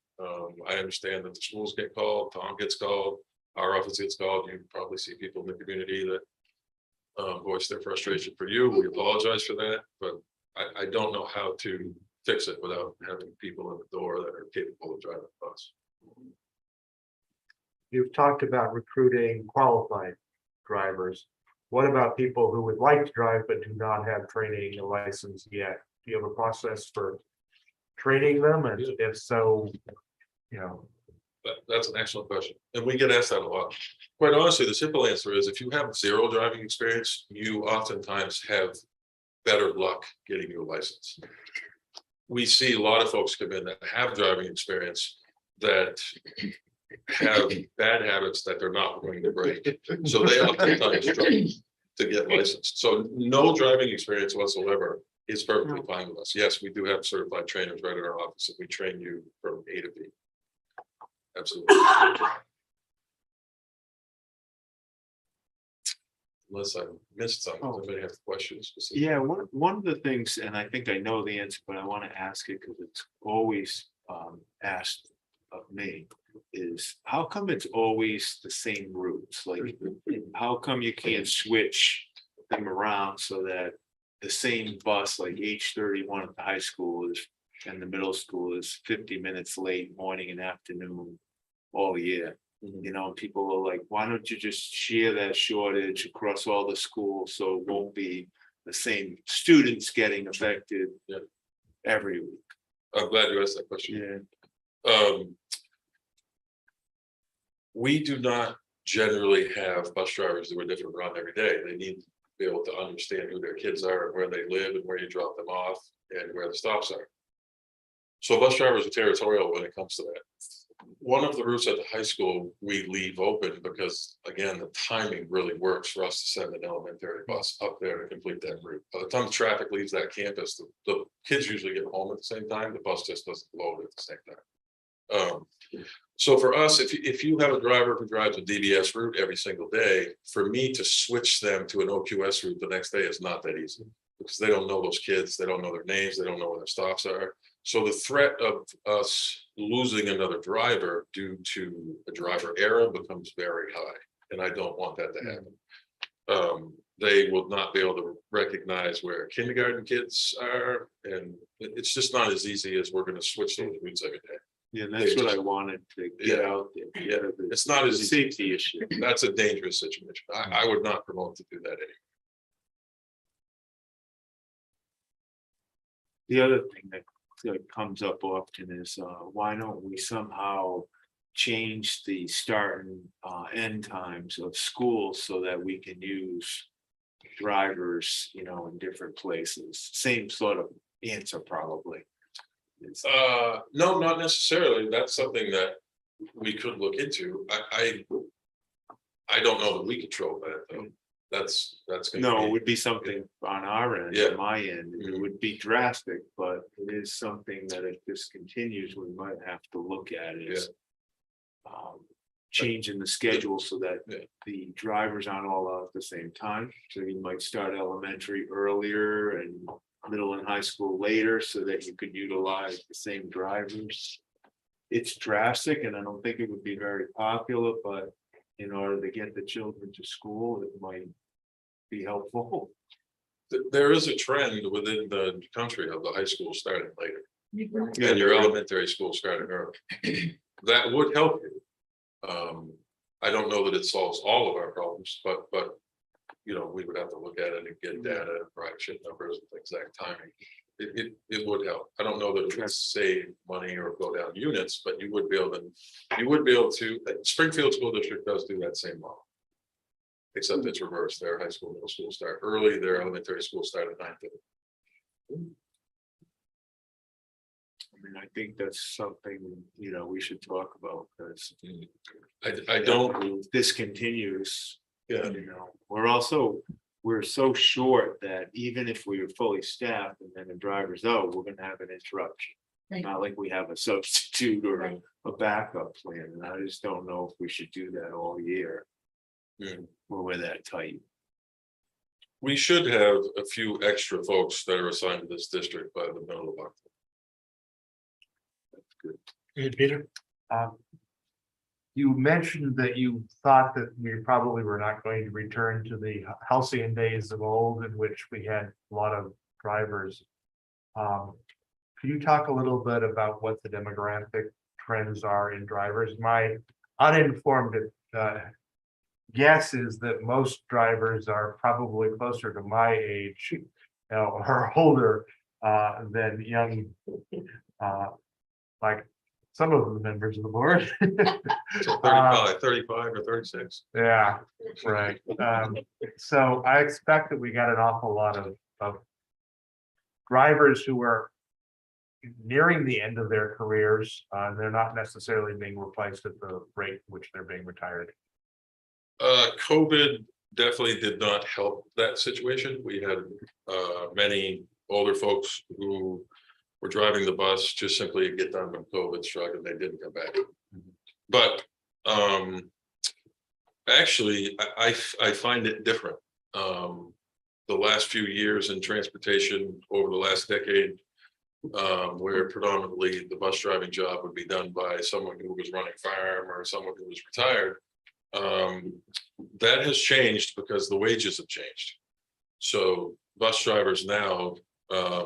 I understand that the schools get called, Tom gets called, our office gets called. You probably see people in the community that voice their frustration for you. We apologize for that, but I don't know how to fix it without having people in the door that are capable of driving the bus. You've talked about recruiting qualified drivers. What about people who would like to drive but do not have training or license yet? Do you have a process for training them? And if so, you know, That's an excellent question. And we get asked that a lot. Quite honestly, the simple answer is if you have zero driving experience, you oftentimes have better luck getting your license. We see a lot of folks come in that have driving experience that have bad habits that they're not willing to break. So they oftentimes struggle to get licensed. So no driving experience whatsoever is perfectly fine with us. Yes, we do have certified trainers right in our office, and we train you from A to B. Absolutely. Unless I missed something, does anybody have questions? specifically? Yeah, one of the things, and I think I know the answer, but I want to ask it because it's always asked of me, is how come it's always the same routes? Like, how come you can't switch them around so that the same bus, like H31 at the high school is, and the middle school is 50 minutes late morning and afternoon all year? You know, people are like, why don't you just share that shortage across all the schools so it won't be the same students getting affected every week? I'm glad you asked that question. Yeah. We do not generally have bus drivers do a different run every day. They need to be able to understand who their kids are, and where they live, and where you drop them off, and where the stops are. So bus drivers are territorial when it comes to that. One of the routes at the high school we leave open because, again, the timing really works for us to send an elementary bus up there to complete that route. By the time the traffic leaves that campus, the kids usually get home at the same time. The bus just doesn't load at the same time. So for us, if you have a driver who drives a DBS route every single day, for me to switch them to an OQS route the next day is not that easy, because they don't know those kids, they don't know their names, they don't know where their stops are. So the threat of us losing another driver due to a driver error becomes very high, and I don't want that to happen. They will not be able to recognize where kindergarten kids are, and it's just not as easy as we're going to switch those routes every day. Yeah, that's what I wanted to get out there. Yeah, it's not as a easy. safety issue. That's a dangerous situation. I would not promote to do that anymore. The other thing that comes up often is why don't we somehow change the start and end times of schools so that we can use drivers, you know, in different places? Same sort of answer probably. No, not necessarily. That's something that we could look into. I don't know that we control that though. That's No, it would be something on our end, Yeah. on my end. It would be drastic, but it is something that if this continues, we might have to look at is changing the schedule so that the drivers aren't all out at the same time. So you might start elementary earlier and middle and high school later so that you could utilize the same drivers. It's drastic and I don't think it would be very popular, but in order to get the children to school, it might be helpful. There is a trend within the country of the high school starting later. And your elementary school starting early. That would help you. I don't know that it solves all of our problems, but you know, we would have to look at it and get data, ridership numbers, and exact timing. It would help. I don't know that it would save money or go down units, but you would be able to. Springfield School District does do that same model, except it's reversed. Their high school, middle school start early. Their elementary school start at 9:30. I mean, I think that's something, you know, we should talk about because I don't. if this continues. Yeah. You know, we're so short that even if we were fully staffed and then the driver's out, we're gonna have an interruption. Right. Not like we have a substitute or a backup plan, and I just don't know if we should do that all year. Hmm. When we're that tight. We should have a few extra folks that are assigned to this district by the middle of October. Hey, Peter, You mentioned that you thought that we probably were not going to return to the halcyon days of old in which we had a lot of drivers. Could you talk a little bit about what the demographic trends are in drivers? My uninformed guess is that most drivers are probably closer to my age, or older than young, like some of the members of the board. So 35 or 36. Yeah, right. So I expect that we got an awful lot of drivers who are nearing the end of their careers. They're not necessarily being replaced at the rate which they're being retired. COVID definitely did not help that situation. We had many older folks who were driving the bus just simply to get done with COVID struck and they didn't come back. But actually, I find it different. The last few years in transportation over the last decade, where predominantly the bus driving job would be done by someone who was running farm or someone who was retired. That has changed because the wages have changed. So bus drivers now,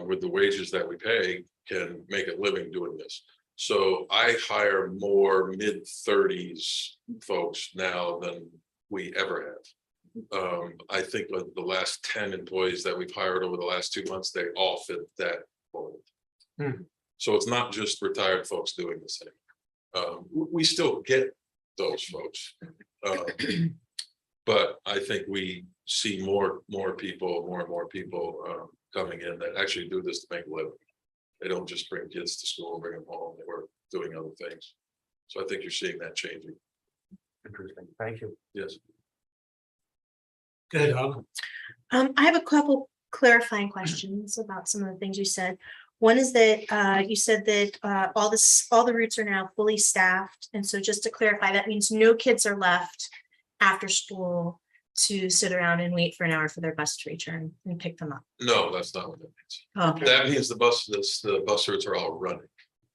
with the wages that we pay, can make a living doing this. So I hire more mid-30s folks now than we ever have. I think of the last 10 employees that we've hired over the last 2 months, they all fit that mold. So it's not just retired folks doing the same. We still get those folks. But I think we see more and more people coming in that actually do this to make a living. They don't just bring kids to school, bring them home, they were doing other things. So I think you're seeing that changing. Interesting. Thank you. Yes. good, Hannah. I have a couple clarifying questions about some of the things you said. One is that you said that all the routes are now fully staffed. And so just to clarify, that means no kids are left after school to sit around and wait for an hour for their bus to return and pick them up. No, that's not what that means. Okay, That means the bus routes are all running.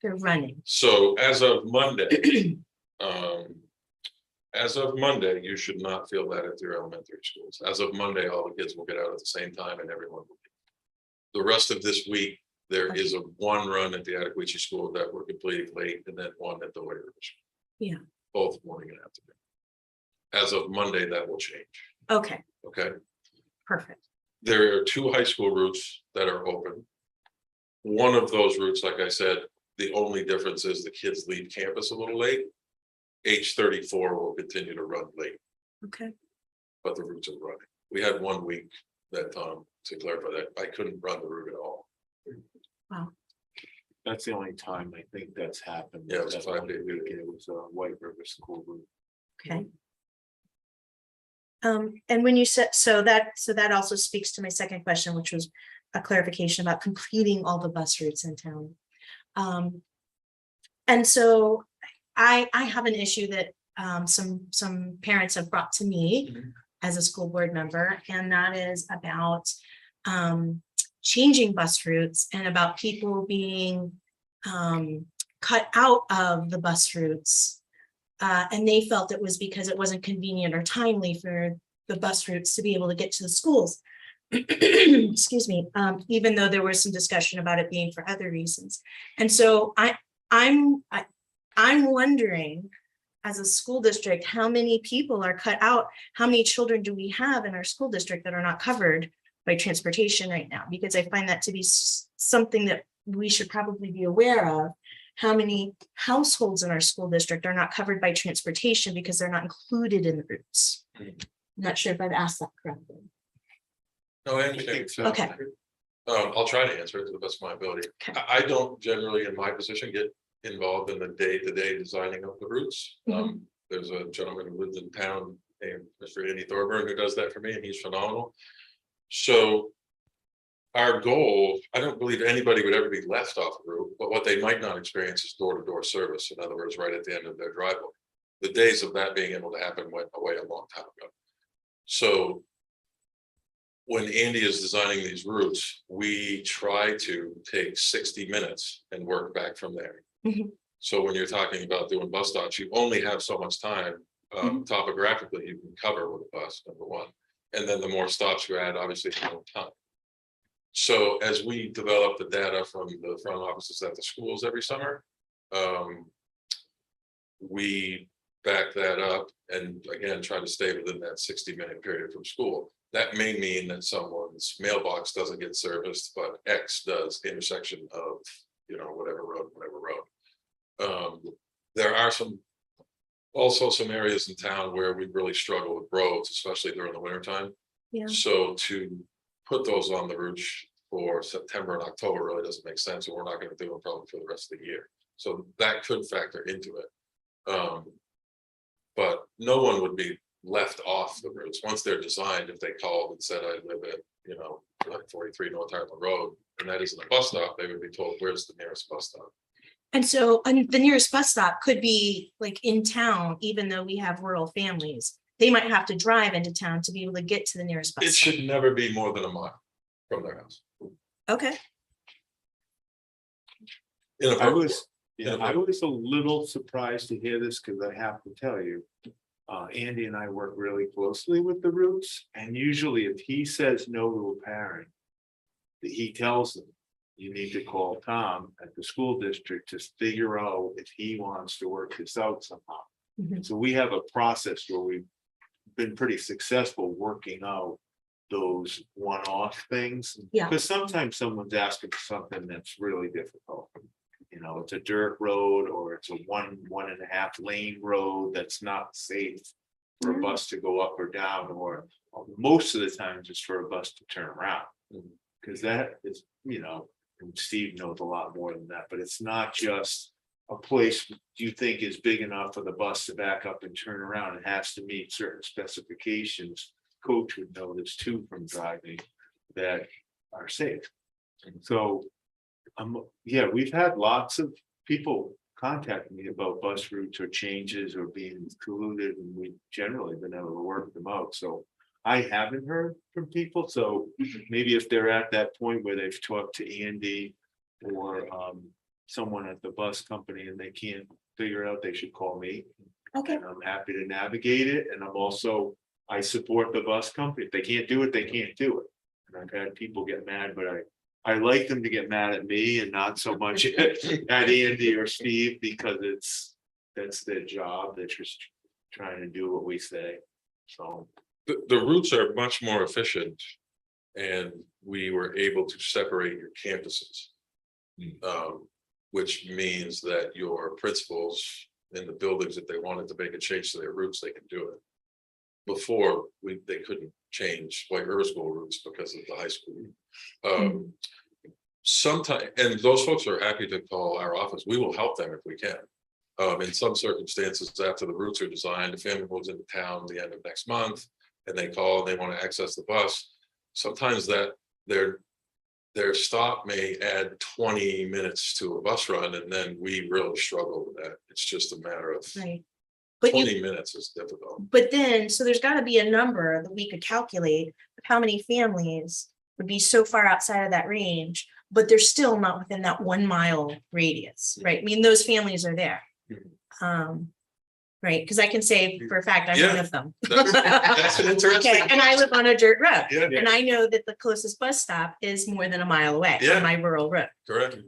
they're running. So as of Monday, you should not feel that at your elementary schools. As of Monday, all the kids will get out at the same time and everyone will. The rest of this week, there is a one run at the Adequacy School that we're completing late and then one at the White River School. Yeah. Both morning and afternoon. As of Monday, that will change. Okay, Okay. perfect. There are 2 high school routes that are open. One of those routes, like I said, the only difference is the kids leave campus a little late. H34 will continue to run late, Okay, but the routes are running. We had 1 week that to clarify that I couldn't run the route at all. That's the only time I think that's happened. Yeah, it was a That 5-day one week, it was a White River School route. okay. And when you said, so that also speaks to my second question, which was a clarification about completing all the bus routes in town. And so I have an issue that some parents have brought to me as a school board member, and that is about changing bus routes and about people being cut out of the bus routes. And they felt it was because it wasn't convenient or timely for the bus routes to be able to get to the schools. Excuse me, even though there was some discussion about it being for other reasons. And so I'm wondering, as a school district, how many people are cut out? How many children do we have in our school district that are not covered by transportation right now? Because I find that to be something that we should probably be aware of. How many households in our school district are not covered by transportation because they're not included in the routes? I'm not sure if I've asked that correctly. No, I understand. Okay. I'll try to answer it to the best of my ability. Okay. I don't generally, in my position, get involved in the day-to-day designing of the routes. There's a gentleman who lives in town named Mr. Andy Thorburn who does that for me, and he's phenomenal. So our goal, I don't believe anybody would ever be left off the route, but what they might not experience is door-to-door service. In other words, right at the end of their driveway. The days of that being able to happen went away a long time ago. So when Andy is designing these routes, we try to take 60 minutes and work back from there. Mhm. So when you're talking about doing bus stops, you only have so much time topographically you can cover with a bus, number one. And then the more stops you add, obviously, the more time. So as we develop the data from the front offices at the schools every summer, we back that up and again, try to stay within that 60-minute period from school. That may mean that someone's mailbox doesn't get serviced, but X does, intersection of, whatever road. There are also some areas in town where we really struggle with roads, especially during the winter time. Yeah. So to put those on the route for September and October really doesn't make sense, and we're not going to do them probably for the rest of the year. So that could factor into it. But no one would be left off the routes once they're designed. If they called and said, I live at, 43 North Hartford Road, and that isn't a bus stop, they would be told, where's the nearest bus stop? And so the nearest bus stop could be like in town, even though we have rural families. They might have to drive into town to be able to get to the nearest bus It stop. should never be more than a mile from their house. Okay. I was a little surprised to hear this, because I have to tell you, Andy and I work really closely with the routes, and usually if he says no to a parent, he tells them, you need to call Tom at the school district to figure out if he wants to work this out somehow. Mhm. So we have a process where we've been pretty successful working out those one-off things. Yeah. Because sometimes someone's asking for something that's really difficult. It's a dirt road, or it's a one and a half lane road that's not safe for a bus to go up or down, or most of the times it's for a bus to turn around. Because that is, and Steve knows a lot more than that, but it's not just a place you think is big enough for the bus to back up and turn around. It has to meet certain specifications. Coach would know this too from driving, that are safe. And so, yeah, we've had lots of people contact me about bus routes or changes or being included, and we've generally been able to work them out. So I haven't heard from people, so maybe if they're at that point where they've talked to Andy or someone at the bus company and they can't figure it out, they should call me. Okay. And I'm happy to navigate it, and I support the bus company. If they can't do it, they can't do it. And I've had people get mad, but I like them to get mad at me and not so much at Andy or Steve, because that's their job. They're just trying to do what we say. So The routes are much more efficient, and we were able to separate your campuses. Which means that your principals in the buildings, if they wanted to make a change to their routes, they can do it. Before, they couldn't change White River School routes because of the high school. Sometimes, and those folks are happy to call our office. We will help them if we can. In some circumstances, after the routes are designed, the family moves into town the end of next month, and they call and they want to access the bus. Sometimes that their stop may add 20 minutes to a bus run, and then we really struggle with that. It's just a matter of Right. But 20 minutes is difficult. But then, so there's got to be a number that we could calculate of how many families would be so far outside of that range, but they're still not within that 1 mile radius, right? I mean, those families are there. Right, because I can say for a fact, I'm one of them. That's an interesting. Okay, and I live on a dirt road, Yeah. and I know that the closest bus stop is more than a mile away Yeah. on my rural road. Correct.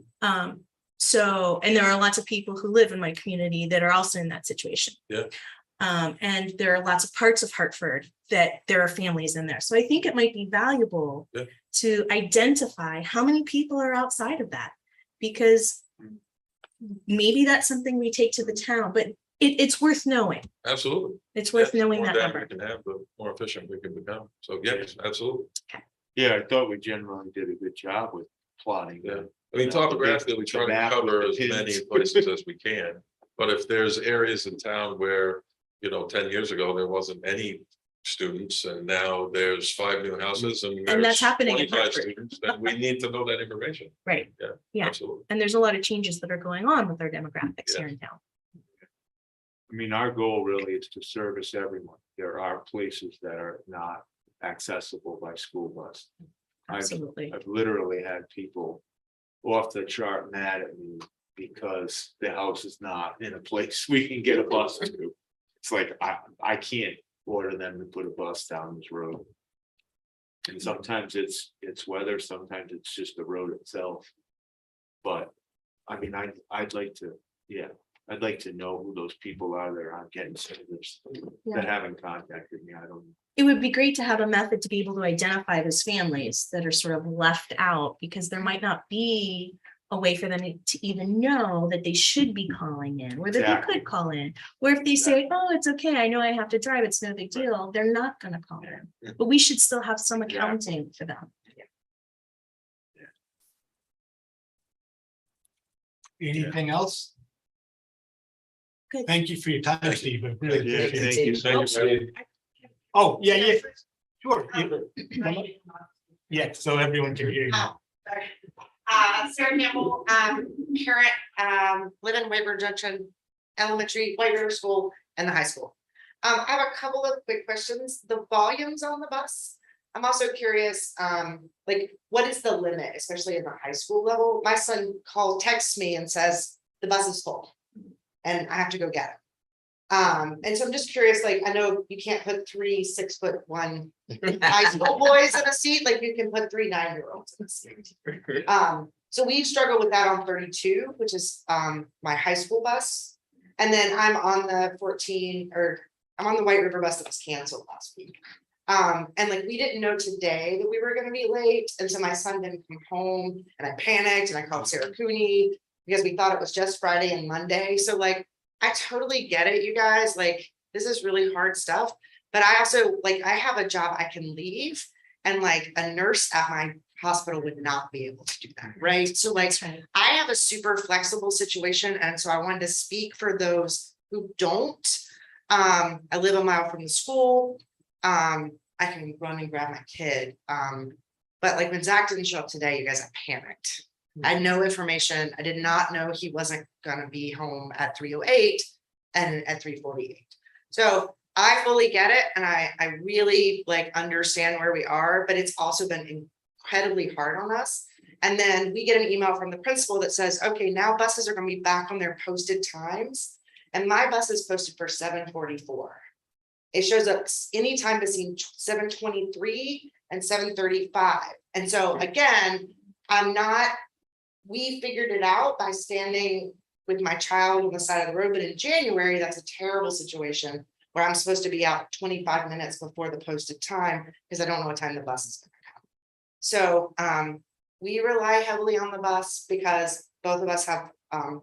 So, and there are lots of people who live in my community that are also in that situation. Yeah. And there are lots of parts of Hartford that there are families in there. So I think it might be valuable Yeah. to identify how many people are outside of that, because maybe that's something we take to the town, but it's worth knowing. Absolutely. It's worth Yeah, knowing more that data number. we can have, the more efficient we can become. So yes, absolutely. yeah, I thought we generally did a good job with plotting. Yeah. I mean, topographically, we try to cover as many places as we can. But if there's areas in town where, 10 years ago, there wasn't any students, and now there's 5 new houses and. And that's there's happening in 25 Hartford. students, then we need to know that information. Right. Yeah. Yeah. Absolutely. And there's a lot of changes that are going on with our demographics Yeah. here in town. I mean, our goal really is to service everyone. There are places that are not accessible by school bus. Absolutely. I've literally had people off the chart mad at me because the house is not in a place we can get a bus to. It's like, I can't order them to put a bus down this road. And sometimes it's weather, sometimes it's just the road itself. But, I mean, I'd like to, yeah, I'd like to know who those people are that aren't getting service, that haven't contacted me. I don't. It would be great to have a method to be able to identify those families that are sort of left out, because there might not be a way for them to even know that they should be calling in, or that they Exactly. could call in. Or if they say, oh, it's okay, I know I have to drive, it's no big deal, they're not gonna call in. But we should still have some accounting for them. Anything else? Good. Thank you for your time, Steve. I really Yeah, appreciate thank it. you. Thank you, Steve. Oh, yeah. Sure. Yeah, so everyone can hear you. Sarah Campbell, parent, live in Waverly Junction Elementary, White River School, and the high school. I have a couple of quick questions. The volumes on the bus. I'm also curious, like, what is the limit, especially in the high school level? My son texts me and says the bus is full, and I have to go get it. And so I'm just curious, like, I know you can't put 3 6'1" high school boys in a seat, like you can put 3 9-year-olds in a seat. So we struggle with that on 32, which is my high school bus. And then I'm on the I'm on the White River bus that was canceled last week. And like, we didn't know today that we were gonna be late. And so my son didn't come home, and I panicked, and I called Sarah Cooney because we thought it was just Friday and Monday. So like, I totally get it, you guys, like, this is really hard stuff, but I also, like, I have a job I can leave, and like a nurse at my hospital would not be able to do that, right? So like, I have a super flexible situation, and so I wanted to speak for those who don't. I live a mile from the school. I can run and grab my kid. But like, when Zach didn't show up today, you guys, I panicked. I had no information. I did not know he wasn't gonna be home at 3:08 and at 3:48. So I fully get it, and I really like understand where we are, but it's also been incredibly hard on us. And then we get an email from the principal that says, okay, now buses are gonna be back on their posted times. And my bus is posted for 7:44. It shows up anytime between 7:23 and 7:35. And so again, we figured it out by standing with my child on the side of the road, but in January, that's a terrible situation where I'm supposed to be out 25 minutes before the posted time because I don't know what time the bus is gonna come. So we rely heavily on the bus because both of us have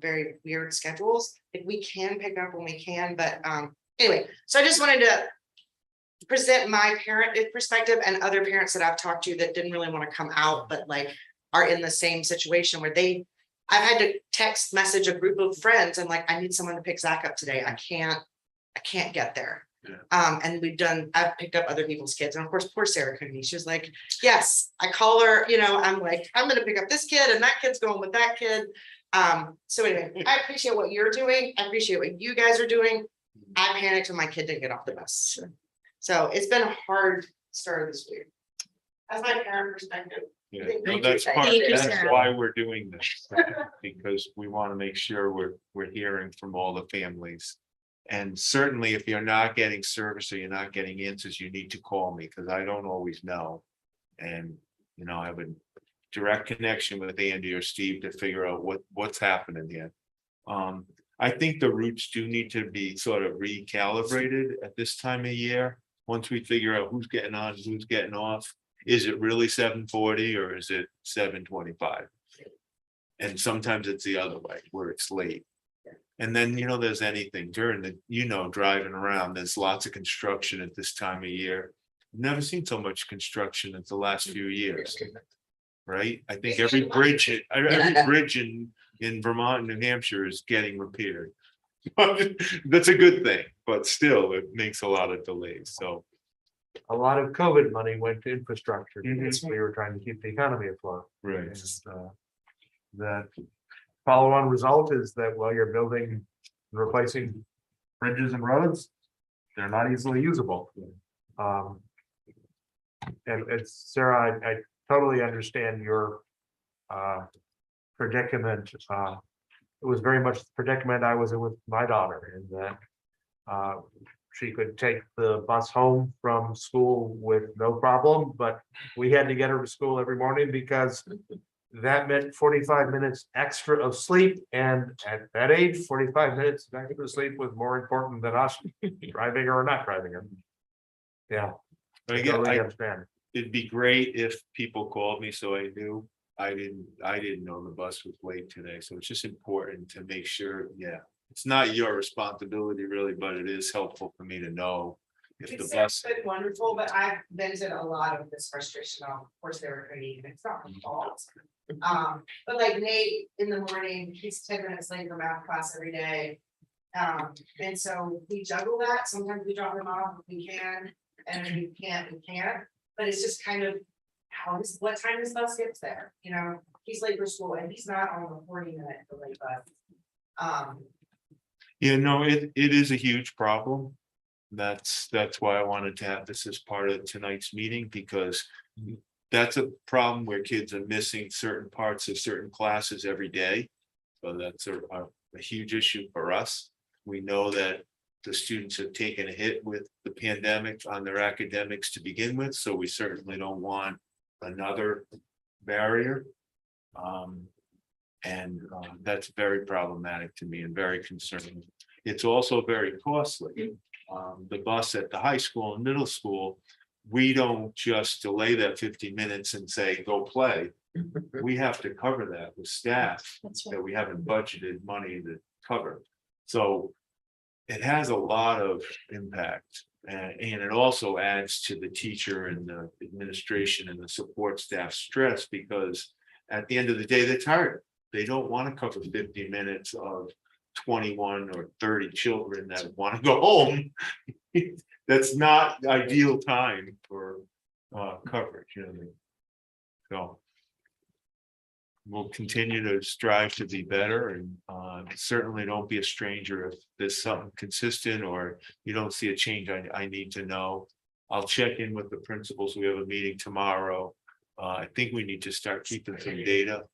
very weird schedules. Like, we can pick up when we can, but anyway, so I just wanted to present my parent perspective and other parents that I've talked to that didn't really want to come out, but like are in the same situation where I've had to text message a group of friends and like, I need someone to pick Zach up today. I can't get there. Yeah. And I've picked up other people's kids. And of course, poor Sarah Cooney, she was like, yes, I call her, I'm like, I'm going to pick up this kid and that kid's going with that kid. So anyway, I appreciate what you're doing. I appreciate what you guys are doing. I panicked when my kid didn't get off the bus. So it's been a hard start of this week. That's my parent perspective. Yeah, Thank no, you. that's Thank part, you, that's Sarah. why we're doing this, because we want to make sure we're hearing from all the families. And certainly if you're not getting service or you're not getting answers, you need to call me, because I don't always know. And, I have a direct connection with Andy or Steve to figure out what's happening here. I think the routes do need to be sort of recalibrated at this time of year. Once we figure out who's getting on, who's getting off. Is it really 7:40 or is it 7:25? And sometimes it's the other way where it's late. And then, there's anything during the, driving around, there's lots of construction at this time of year. I've never seen so much construction in the last few years. Right? I think every bridge in Vermont and New Hampshire is getting repaired. That's a good thing, but still, it makes a lot of delays. So a lot of COVID money went to infrastructure, because we were trying to keep the economy afloat. Right. And, that follow-on result is that while you're building, and replacing bridges and roads, they're not easily usable. And it's, Sarah, I totally understand your predicament. It was very much the predicament I was in with my daughter, in that she could take the bus home from school with no problem, but we had to get her to school every morning because that meant 45 minutes extra of sleep. And at that age, 45 minutes extra of sleep was more important than us driving her or not driving her. Yeah. But Totally understand. it'd be great if people called me so I knew. I didn't know the bus was late today, so it's just important to make sure, yeah. It's not your responsibility really, but it is helpful for me to know if the bus. been wonderful, but I've vented a lot of this frustration on, of course, they were creating, it's not my fault. But like Nate in the morning, he's 10 minutes late for math class every day. And so we juggle that, sometimes we drop him off if we can, and if we can't, we can't. But it's just kind of what time this bus gets there, you know, he's late for school and he's not on the 40-minute delay bus. Yeah, no, it is a huge problem. That's why I wanted to have this as part of tonight's meeting, because that's a problem where kids are missing certain parts of certain classes every day. So that's a huge issue for us. We know that the students have taken a hit with the pandemic on their academics to begin with, so we certainly don't want another barrier. That's very problematic to me and very concerning. It's also very costly. The bus at the high school and middle school, we don't just delay that 50 minutes and say, go play. We have to cover that with staff that we haven't budgeted money to cover. So it has a lot of impact. And it also adds to the teacher and the administration and the support staff stress, because at the end of the day, they're tired. They don't want to cover 50 minutes of 21 or 30 children that want to go home. That's not the ideal time for coverage, you know. So we'll continue to strive to be better, and certainly don't be a stranger if there's something consistent or you don't see a change. I need to know. I'll check in with the principals. We have a meeting tomorrow. I think we need to start keeping some data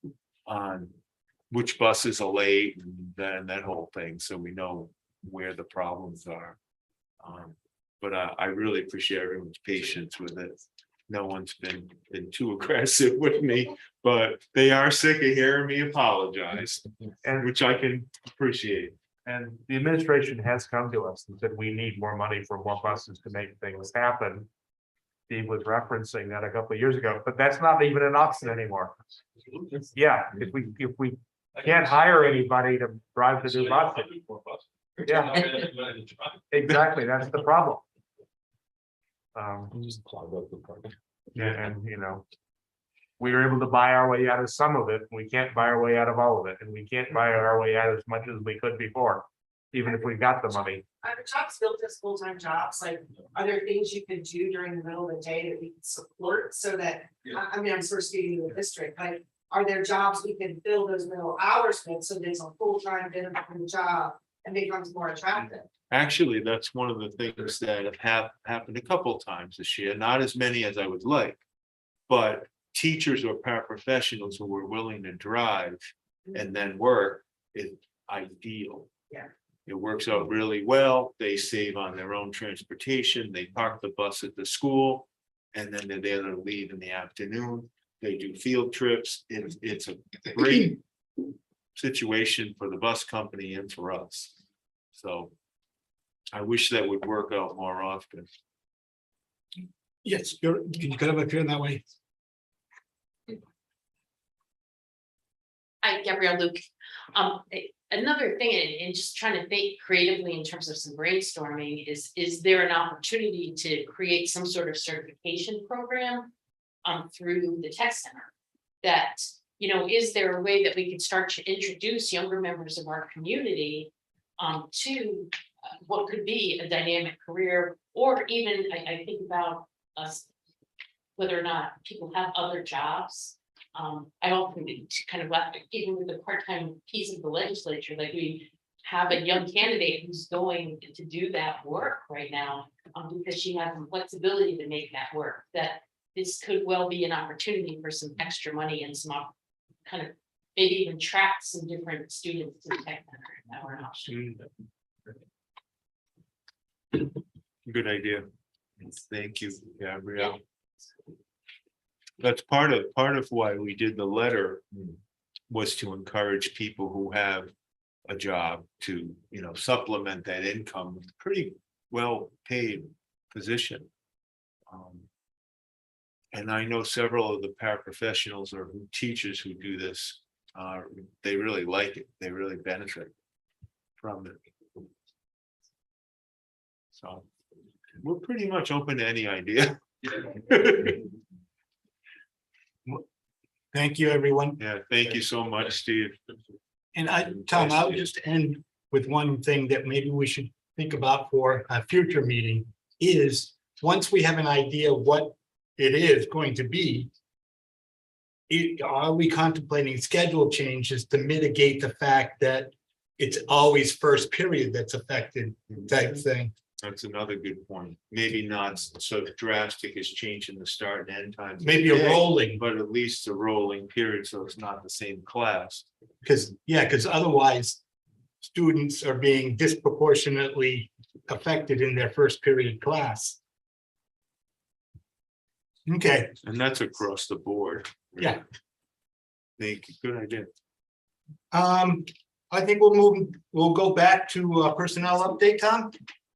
on which buses are late and then that whole thing, so we know where the problems are. But I really appreciate everyone's patience with it. No one's been too aggressive with me, but they are sick of hearing me apologize, and which I can appreciate. And the administration has come to us and said, we need more money for more buses to make things happen. Steve was referencing that a couple of years ago, but that's not even an option anymore. Yeah, if we can't hire anybody to drive the new bus. Yeah, exactly, that's the problem. And you know, we were able to buy our way out of some of it. We can't buy our way out of all of it, and we can't buy our way out as much as we could before, even if we got the money. Are the jobs built as full-time jobs? Like, are there things you could do during the middle of the day that we can support so that, I mean, I'm sort of speaking to the district, like, are there jobs we can fill those middle hours with so there's a full-time benefit from the job and becomes more attractive? Actually, that's one of the things that have happened a couple of times this year, not as many as I would like. But teachers or paraprofessionals who were willing to drive and then work is ideal. Yeah. It works out really well. They save on their own transportation. They park the bus at the school, and then they're there to leave in the afternoon. They do field trips. It's a great situation for the bus company and for us. So I wish that would work out more often. Yes, can you cut up here in that way? Hi, Gabrielle Luke. Another thing, and just trying to think creatively in terms of some brainstorming, is there an opportunity to create some sort of certification program through the tech center? That, you know, is there a way that we could start to introduce younger members of our community to what could be a dynamic career, or even I think about us, whether or not people have other jobs. I often kind of left, even with the part-time piece of the legislature, like we have a young candidate who's going to do that work right now, because she has the flexibility to make that work, that this could well be an opportunity for some extra money and some kind of maybe even track some different students to the tech center if that were an option. Good idea. Thank you, Gabrielle. That's part of why we did the letter, was to encourage people who have a job to, supplement that income with a pretty well-paid position. And I know several of the paraprofessionals or teachers who do this, they really like it. They really benefit from it. So we're pretty much open to any idea. Thank you, everyone. Yeah, thank you so much, Steve. And Tom, I'll just end with one thing that maybe we should think about for a future meeting is, once we have an idea what it is going to be, are we contemplating schedule changes to mitigate the fact that it's always first period that's affected type thing? That's another good point. Maybe not so drastic as changing the start and end times. Maybe a rolling, But at least a rolling period, so it's not the same class. because otherwise students are being disproportionately affected in their first period class. Okay, And that's across the board. yeah. Thank you. Good idea. I think we'll go back to personnel update, Tom.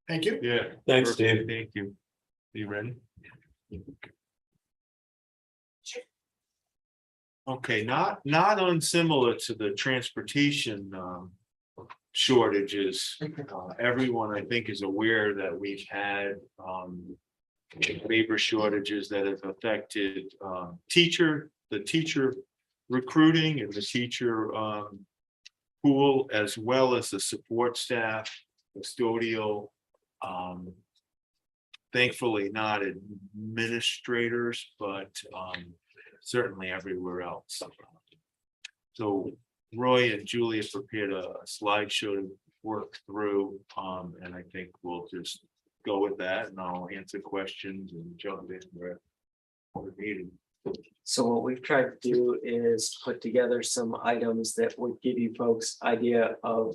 Thank you. Yeah. Thanks, perfect. Steve. Thank you. You ready? Okay, not unsimilar to the transportation shortages. Everyone, I think, is aware that we've had labor shortages that have affected the teacher recruiting and the teacher pool, as well as the support staff, custodial. Thankfully not administrators, but certainly everywhere else. So Roy and Julia prepared a slideshow to work through, and I think we'll just go with that, and I'll answer questions and jump in where we're needed. So what we've tried to do is put together some items that would give you folks idea of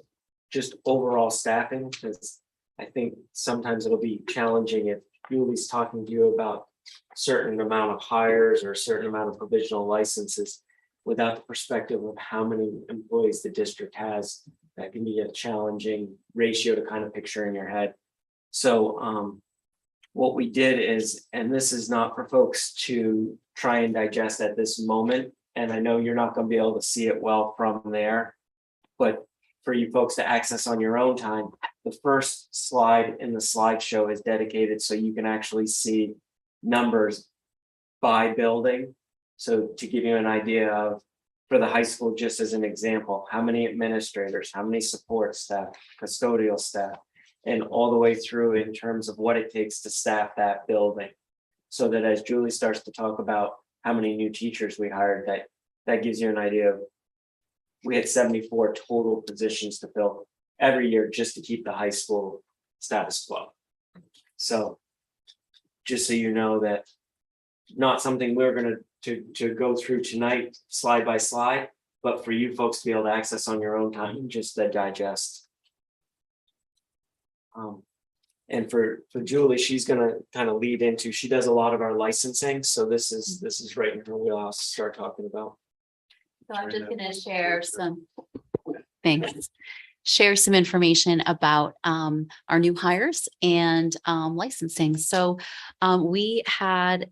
just overall staffing, because I think sometimes it'll be challenging if Julie's talking to you about certain amount of hires or a certain amount of provisional licenses without the perspective of how many employees the district has. That can be a challenging ratio to kind of picture in your head. So what we did is, and this is not for folks to try and digest at this moment, and I know you're not going to be able to see it well from there, but for you folks to access on your own time, the first slide in the slideshow is dedicated so you can actually see numbers by building. So to give you an idea of, for the high school, just as an example, how many administrators, how many support staff, custodial staff, and all the way through in terms of what it takes to staff that building. So that as Julie starts to talk about how many new teachers we hired, that gives you an idea of, we had 74 total positions to fill every year just to keep the high school status quo. So just so you know, that not something we're going to go through tonight slide by slide, but for you folks to be able to access on your own time, just to digest. And for Julie, she's going to kind of lead into, she does a lot of our licensing, so this is right in her wheelhouse to start talking about. So I'm just gonna share some, thanks, share some information about our new hires and licensing. So we had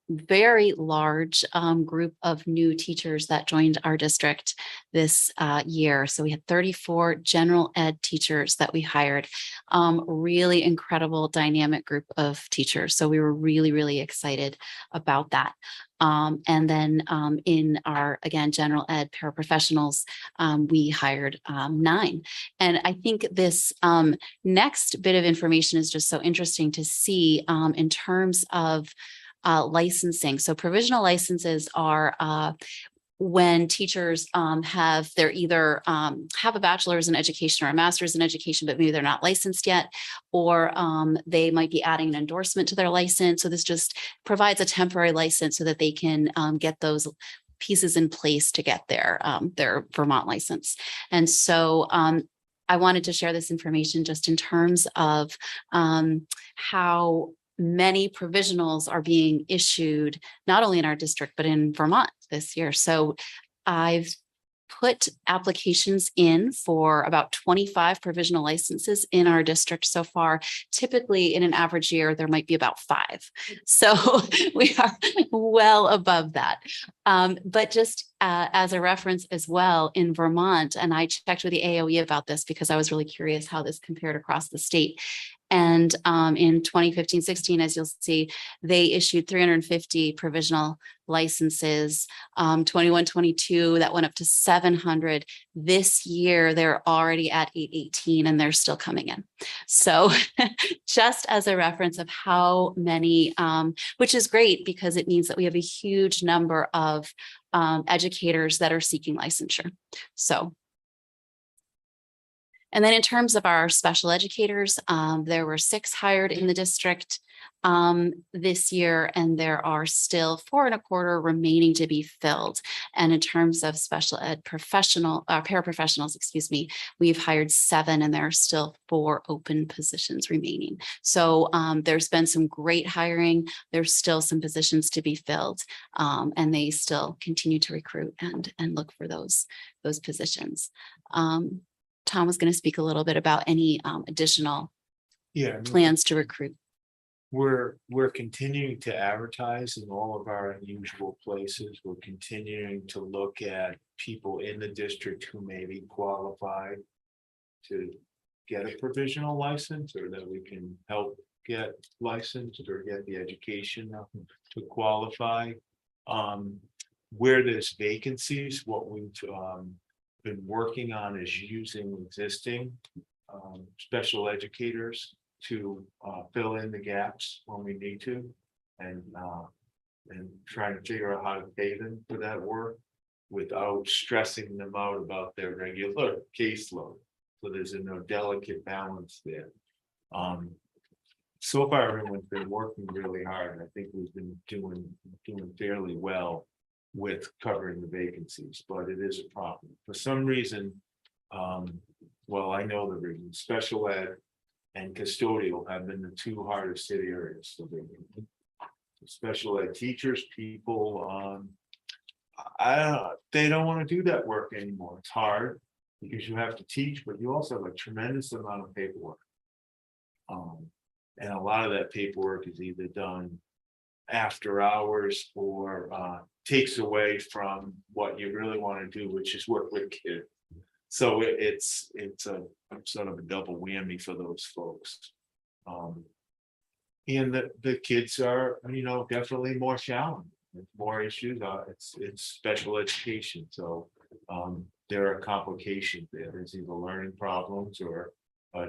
very large group of new teachers that joined our district this year. So we had 34 general ed teachers that we hired. Really incredible dynamic group of teachers. So we were really, really excited about that. And then in our, again, general ed paraprofessionals, we hired 9. And I think this next bit of information is just so interesting to see in terms of licensing. So provisional licenses are when teachers they're either have a bachelor's in education or a master's in education, but maybe they're not licensed yet, or they might be adding an endorsement to their license. So this just provides a temporary license so that they can get those pieces in place to get their Vermont license. And so I wanted to share this information just in terms of how many provisionals are being issued, not only in our district, but in Vermont this year. So I've put applications in for about 25 provisional licenses in our district so far. Typically in an average year, there might be about 5. So we are well above that. But just as a reference as well, in Vermont, and I checked with the AOE about this because I was really curious how this compared across the state. And in 2015-16, as you'll see, they issued 350 provisional licenses. 21-22, that went up to 700. This year, they're already at 818, and they're still coming in. So just as a reference of how many, which is great because it means that we have a huge number of educators that are seeking licensure. So. And then in terms of our special educators, there were 6 hired in the district this year, and there are still 4 1/4 remaining to be filled. And in terms of special ed paraprofessionals, excuse me, we've hired 7, and there are still 4 open positions remaining. So there's been some great hiring. There's still some positions to be filled, and they still continue to recruit and look for those positions. Tom was going to speak a little bit about any additional plans to recruit. We're continuing to advertise in all of our unusual places. We're continuing to look at people in the district who may be qualified to get a provisional license, or that we can help get licensed or get the education to qualify. Where there's vacancies, what we've been working on is using existing special educators to fill in the gaps when we need to, and trying to figure out how to pay them for that work without stressing them out about their regular caseload. So there's a delicate balance there. So far, everyone's been working really hard. I think we've been doing fairly well with covering the vacancies, but it is a problem. For some reason, well, I know the reason, special ed and custodial have been the 2 hardest hit areas. So special ed teachers, people, they don't want to do that work anymore. It's hard because you have to teach, but you also have a tremendous amount of paperwork. And a lot of that paperwork is either done after hours or takes away from what you really want to do, which is work with kids. So it's a sort of a double whammy for those folks. And the kids are, definitely more challenging, more issues. It's special education, so there are complications there. There's either learning problems or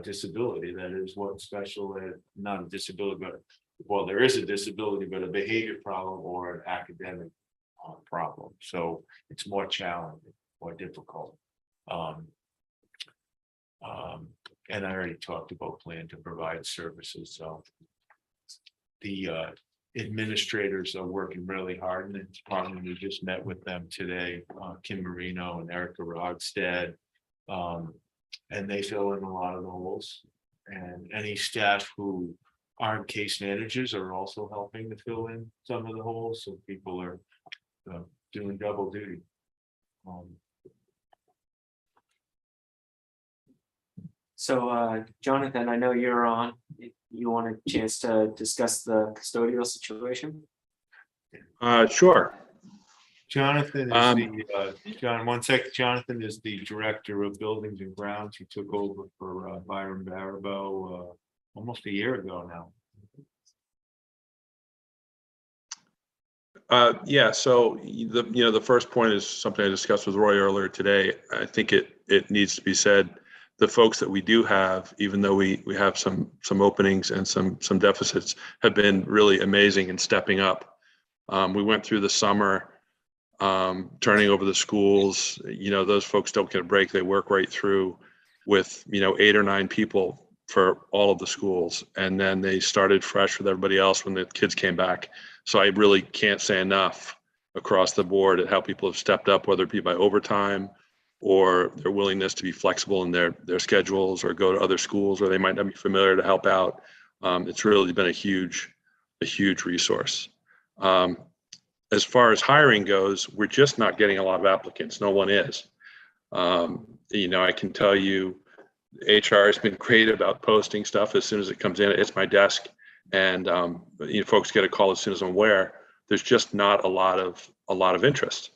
disability. That is what special ed, not a disability, but well, there is a disability, but a behavior problem or an academic problem. So it's more challenging, more difficult. And I already talked about plan to provide services. So the administrators are working really hard in the department. We just met with them today, Kim Marino and Erica Rogstad, and they fill in a lot of the holes. And any staff who aren't case managers are also helping to fill in some of the holes. So people are doing double duty. So Jonathan, I know you're on. You want a chance to discuss the custodial situation? Sure. Jonathan is John, one sec. Jonathan is the Director of Buildings and Grounds. He took over for Byron Barabo almost a year ago now. Yeah, so the first point is something I discussed with Roy earlier today. I think it needs to be said, the folks that we do have, even though we have some openings and some deficits, have been really amazing in stepping up. We went through the summer turning over the schools. Those folks don't get a break. They work right through with 8 or 9 people for all of the schools, and then they started fresh with everybody else when the kids came back. So I really can't say enough across the board at how people have stepped up, whether it be by overtime or their willingness to be flexible in their schedules or go to other schools where they might not be familiar to help out. It's really been a huge resource. As far as hiring goes, we're just not getting a lot of applicants. No one is. I can tell you, HR has been great about posting stuff. As soon as it comes in, it's my desk, and folks get a call as soon as I'm aware. There's just not a lot of interest.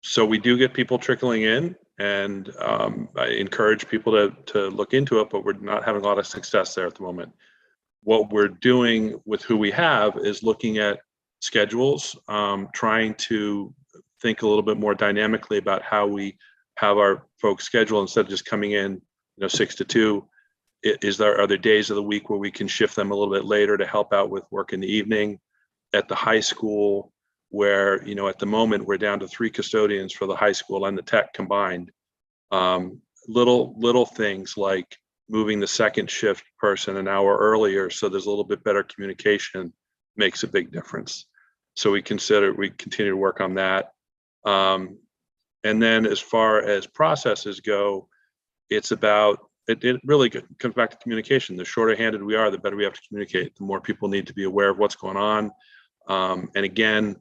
So we do get people trickling in, and I encourage people to look into it, but we're not having a lot of success there at the moment. What we're doing with who we have is looking at schedules, trying to think a little bit more dynamically about how we have our folks scheduled instead of just coming in 6 to 2. Are there days of the week where we can shift them a little bit later to help out with work in the evening? At the high school, where at the moment we're down to 3 custodians for the high school and the tech combined. Little things like moving the second shift person an hour earlier so there's a little bit better communication makes a big difference. So we continue to work on that. And then as far as processes go, it's about, it really comes back to communication. The shorter handed we are, the better we have to communicate. The more people need to be aware of what's going on. And again,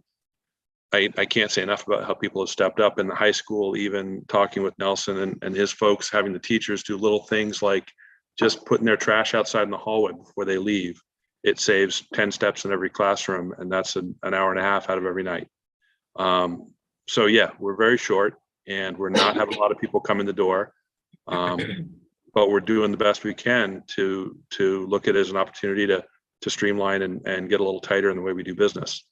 I can't say enough about how people have stepped up in the high school, even talking with Nelson and his folks, having the teachers do little things like just putting their trash outside in the hallway before they leave. It saves 10 steps in every classroom, and that's an hour and a half out of every night. So yeah, we're very short, and we're not having a lot of people come in the door, but we're doing the best we can to look at it as an opportunity to streamline and get a little tighter in the way we do business.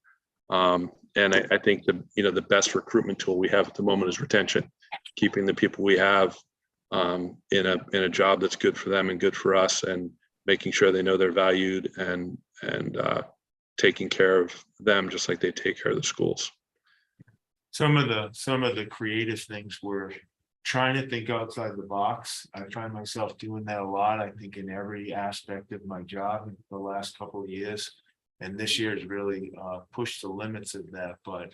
And I think the best recruitment tool we have at the moment is retention, keeping the people we have in a job that's good for them and good for us, and making sure they know they're valued and taking care of them just like they take care of the schools. Some of the creative things we're trying to think outside the box. I find myself doing that a lot. I think in every aspect of my job in the last couple of years, and this year has really pushed the limits of that. But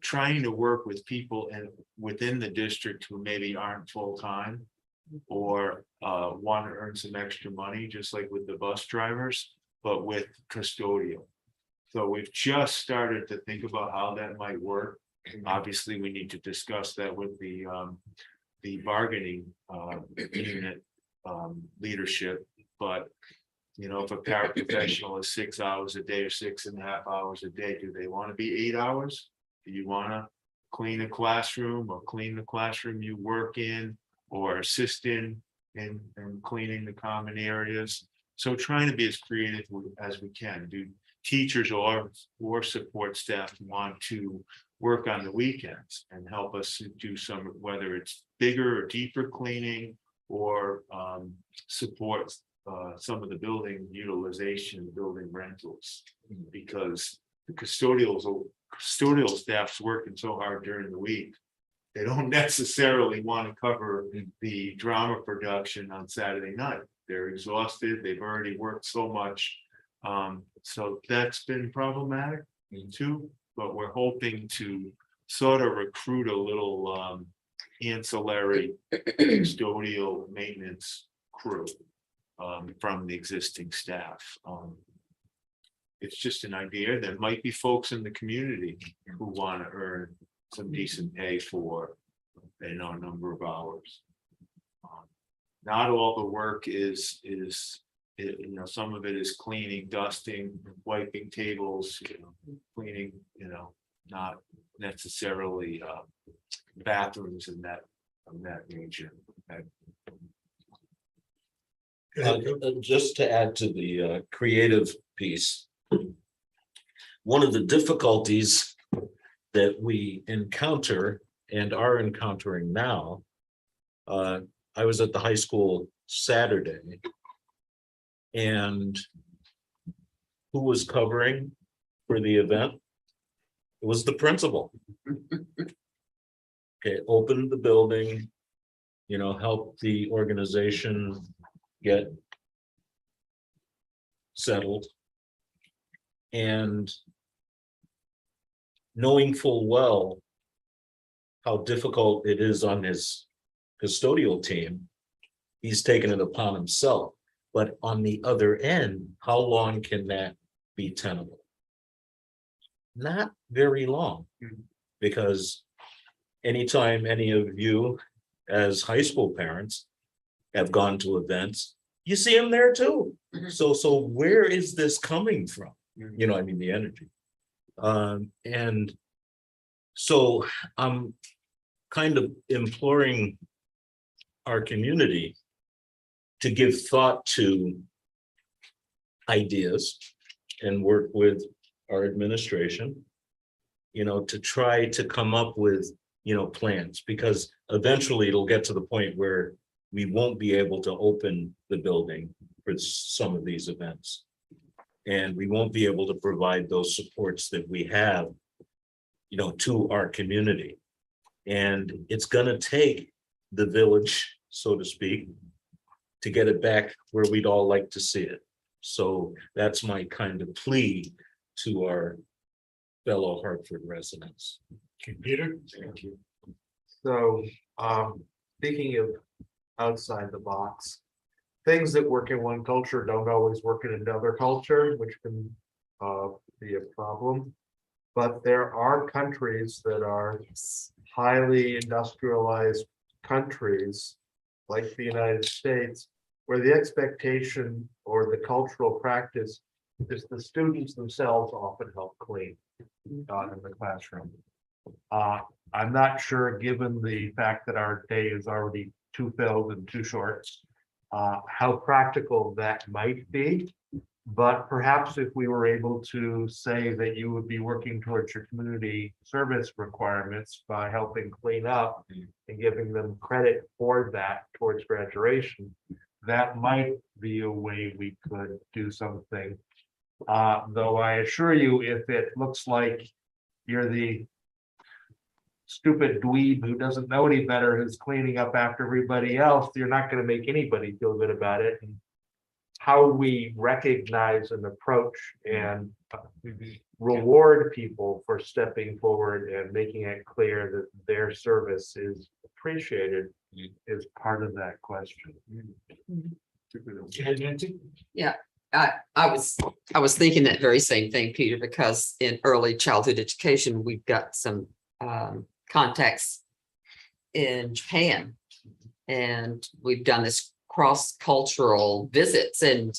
trying to work with people within the district who maybe aren't full-time or want to earn some extra money, just like with the bus drivers, but with custodial. So we've just started to think about how that might work. Obviously, we need to discuss that with the bargaining unit leadership. But if a paraprofessional is 6 hours a day or 6.5 hours a day, do they want to be 8 hours? Do you want to clean a classroom or clean the classroom you work in, or assist in cleaning the common areas? So trying to be as creative as we can. Do teachers or support staff want to work on the weekends and help us do some, whether it's bigger or deeper cleaning, or support some of the building utilization, building rentals, because the custodial staff's working so hard during the week. They don't necessarily want to cover the drama production on Saturday night. They're exhausted. They've already worked so much. So that's been problematic too, but we're hoping to sort of recruit a little ancillary custodial maintenance crew from the existing staff. It's just an idea. There might be folks in the community who want to earn some decent pay for a number of hours. Not all the work is some of it is cleaning, dusting, wiping tables, cleaning, not necessarily bathrooms and that of that nature. Just to add to the creative piece. One of the difficulties that we encounter and are encountering now. I was at the high school Saturday. And who was covering for the event? It was the principal. Okay, opened the building, helped the organization get settled. And knowing full well how difficult it is on his custodial team, he's taken it upon himself. But on the other end, how long can that be tenable? Not very long, because anytime any of you as high school parents have gone to events, you see them there too. So where is this coming from? The energy. And so I'm kind of imploring our community to give thought to ideas and work with our administration, to try to come up with, plans, because eventually it'll get to the point where we won't be able to open the building for some of these events. And we won't be able to provide those supports that we have, to our community. And it's gonna take the village, so to speak, to get it back where we'd all like to see it. So that's my kind of plea to our fellow Hartford residents. Peter? Thank you. So, speaking of outside the box, things that work in one culture don't always work in another culture, which can be a problem. But there are countries that are highly industrialized countries, like the United States, where the expectation or the cultural practice is the students themselves often help clean in the classroom. I'm not sure, given the fact that our day is already too filled and too short, how practical that might be. But perhaps if we were able to say that you would be working towards your community service requirements by helping clean up and giving them credit for that towards graduation, that might be a way we could do something. Though I assure you, if it looks like you're the stupid dweeb who doesn't know any better, who's cleaning up after everybody else, you're not going to make anybody feel good about it. And how we recognize and approach and reward people for stepping forward and making it clear that their service is appreciated is part of that question. Yeah, I was thinking that very same thing, Peter, because in early childhood education, we've got some contacts in Japan, and we've done this cross-cultural visits, and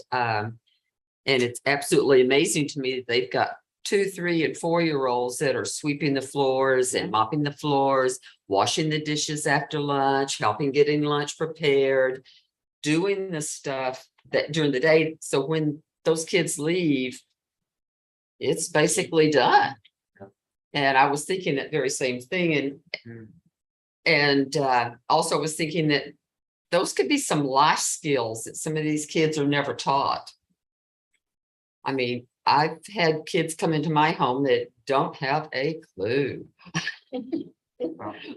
it's absolutely amazing to me that they've got 2, 3, and 4-year-olds that are sweeping the floors and mopping the floors, washing the dishes after lunch, helping getting lunch prepared, doing the stuff that during the day. So when those kids leave, it's basically done. And I was thinking that very same thing, and also was thinking that those could be some life skills that some of these kids are never taught. I mean, I've had kids come into my home that don't have a clue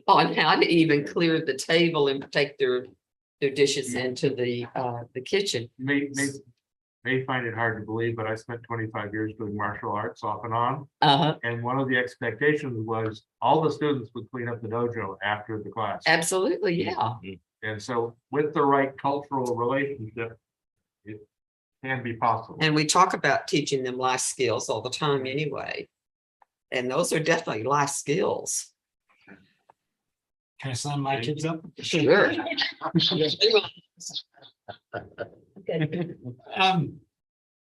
on how to even clear the table and take their dishes into the kitchen. May find it hard to believe, but I spent 25 years doing martial arts off and on. And one of the expectations was all the students would clean up the dojo after the class. Absolutely, yeah. And so with the right cultural relationship, it can be possible. And we talk about teaching them life skills all the time anyway. And those are definitely life skills. Can I sign my kids up? Sure.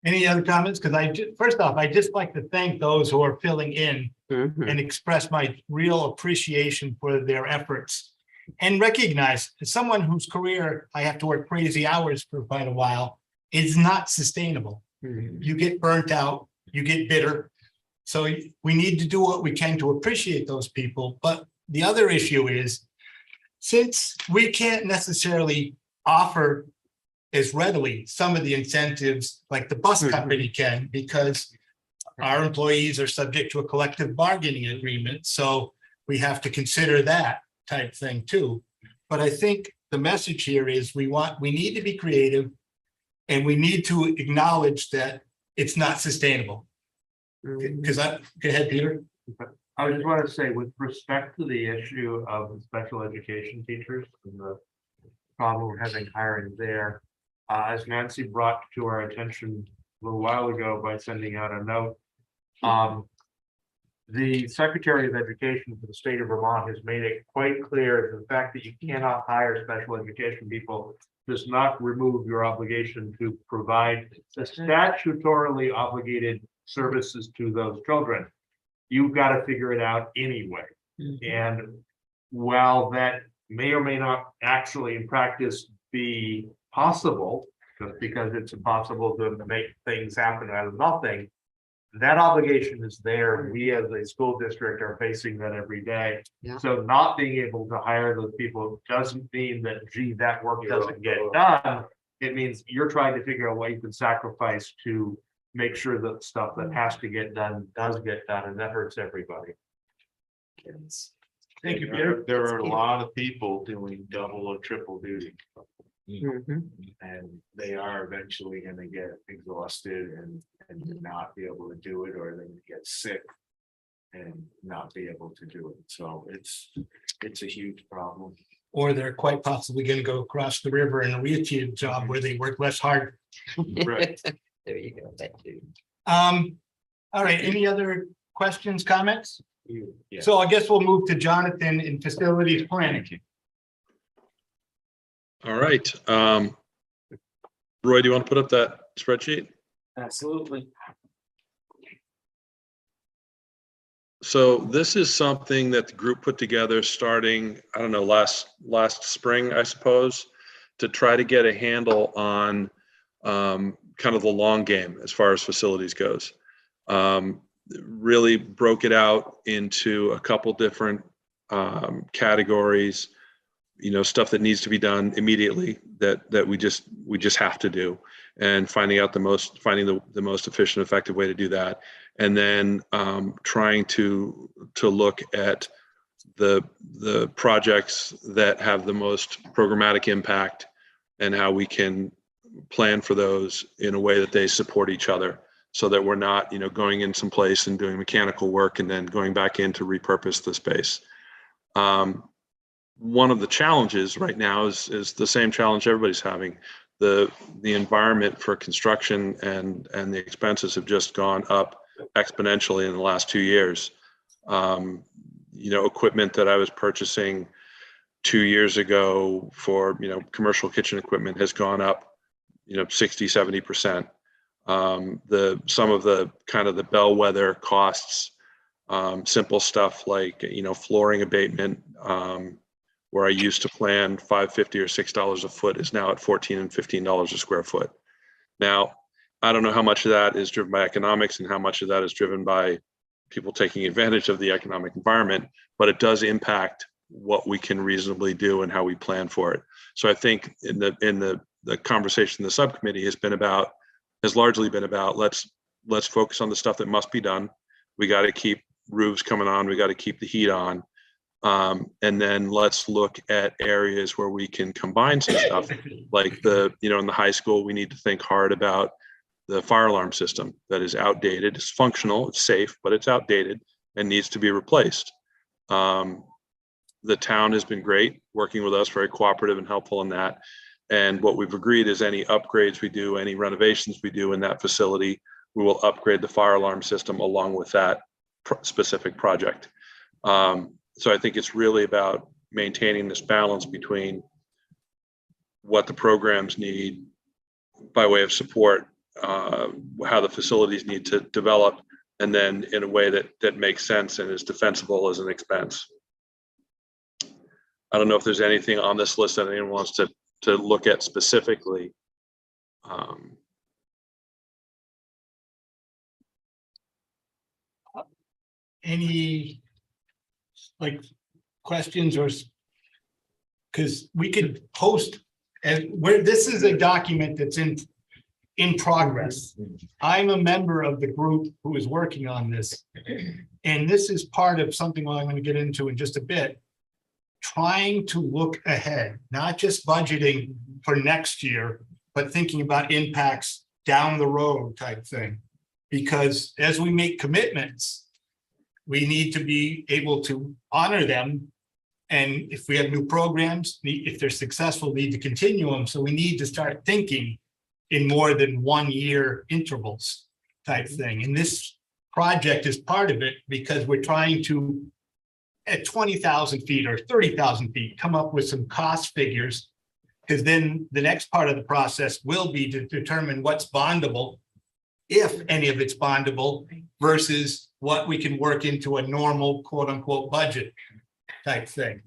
Any other comments? Because first off, I'd just like to thank those who are filling in and express my real appreciation for their efforts. And recognize as someone whose career I have to work crazy hours for quite a while, is not sustainable. You get burnt out, you get bitter. So we need to do what we can to appreciate those people. But the other issue is, since we can't necessarily offer as readily some of the incentives like the bus company can, because our employees are subject to a collective bargaining agreement. So we have to consider that type thing too. But I think the message here is we need to be creative, and we need to acknowledge that it's not sustainable. Because go ahead, Peter. I just want to say, with respect to the issue of the special education teachers and the problem we're having hiring there, as Nancy brought to our attention a little while ago by sending out a note, the Secretary of Education for the state of Vermont has made it quite clear the fact that you cannot hire special education people does not remove your obligation to provide the statutorily obligated services to those children. You've got to figure it out anyway. And while that may or may not actually in practice be possible, just because it's impossible to make things happen out of nothing, that obligation is there. We as a school district are facing that every day. So not being able to hire those people doesn't mean that, gee, that work doesn't get done. It means you're trying to figure out what you can sacrifice to make sure that stuff that has to get done does get done, and that hurts everybody. Thank you, Peter. There are a lot of people doing double or triple duty. And they are eventually gonna get exhausted and not be able to do it, or they're gonna get sick and not be able to do it. So it's a huge problem. Or they're quite possibly going to go across the river in a retail job where they work less hard. Right. There you go. Thank you. All right, any other questions, comments? Yeah. So I guess we'll move to Jonathan in facilities planning. All right. Roy, do you want to put up that spreadsheet? Absolutely. So this is something that the group put together starting, I don't know, last spring, I suppose, to try to get a handle on kind of the long game as far as facilities goes. Really broke it out into a couple different categories, you know, stuff that needs to be done immediately that we just have to do, and finding the most efficient, effective way to do that. And then trying to look at the projects that have the most programmatic impact and how we can plan for those in a way that they support each other, so that we're not, you know, going in some place and doing mechanical work and then going back in to repurpose the space. One of the challenges right now is the same challenge everybody's having. The environment for construction and the expenses have just gone up exponentially in the last 2 years. You know, equipment that I was purchasing 2 years ago for, you know, commercial kitchen equipment has gone up, you know, 60-70%. Some of the kind of the bellwether costs, simple stuff like, you know, flooring abatement, where I used to plan $5.50 or $6 a foot is now at $14 and $15 a square foot. Now, I don't know how much of that is driven by economics and how much of that is driven by people taking advantage of the economic environment, but it does impact what we can reasonably do and how we plan for it. So I think in the conversation the subcommittee has largely been about let's focus on the stuff that must be done. We got to keep roofs coming on. We got to keep the heat on. And then let's look at areas where we can combine some stuff, like in the high school, we need to think hard about the fire alarm system that is outdated. It's functional, it's safe, but it's outdated and needs to be replaced. The town has been great working with us, very cooperative and helpful in that. And what we've agreed is any upgrades we do, any renovations we do in that facility, we will upgrade the fire alarm system along with that specific project. So I think it's really about maintaining this balance between what the programs need by way of support, how the facilities need to develop, and then in a way that makes sense and is defensible as an expense. I don't know if there's anything on this list that anyone wants to look at specifically. Any like questions or? Because we could post, and where this is a document that's in progress. I'm a member of the group who is working on this. And this is part of something I'm going to get into in just a bit. Trying to look ahead, not just budgeting for next year, but thinking about impacts down the road type thing. Because as we make commitments, we need to be able to honor them. And if we have new programs, if they're successful, need to continue them. So we need to start thinking in more than 1 year intervals type thing. And this project is part of it because we're trying to, at 20,000 feet or 30,000 feet, come up with some cost figures. Because then the next part of the process will be to determine what's bondable, if any of it's bondable, versus what we can work into a normal quote unquote budget type thing.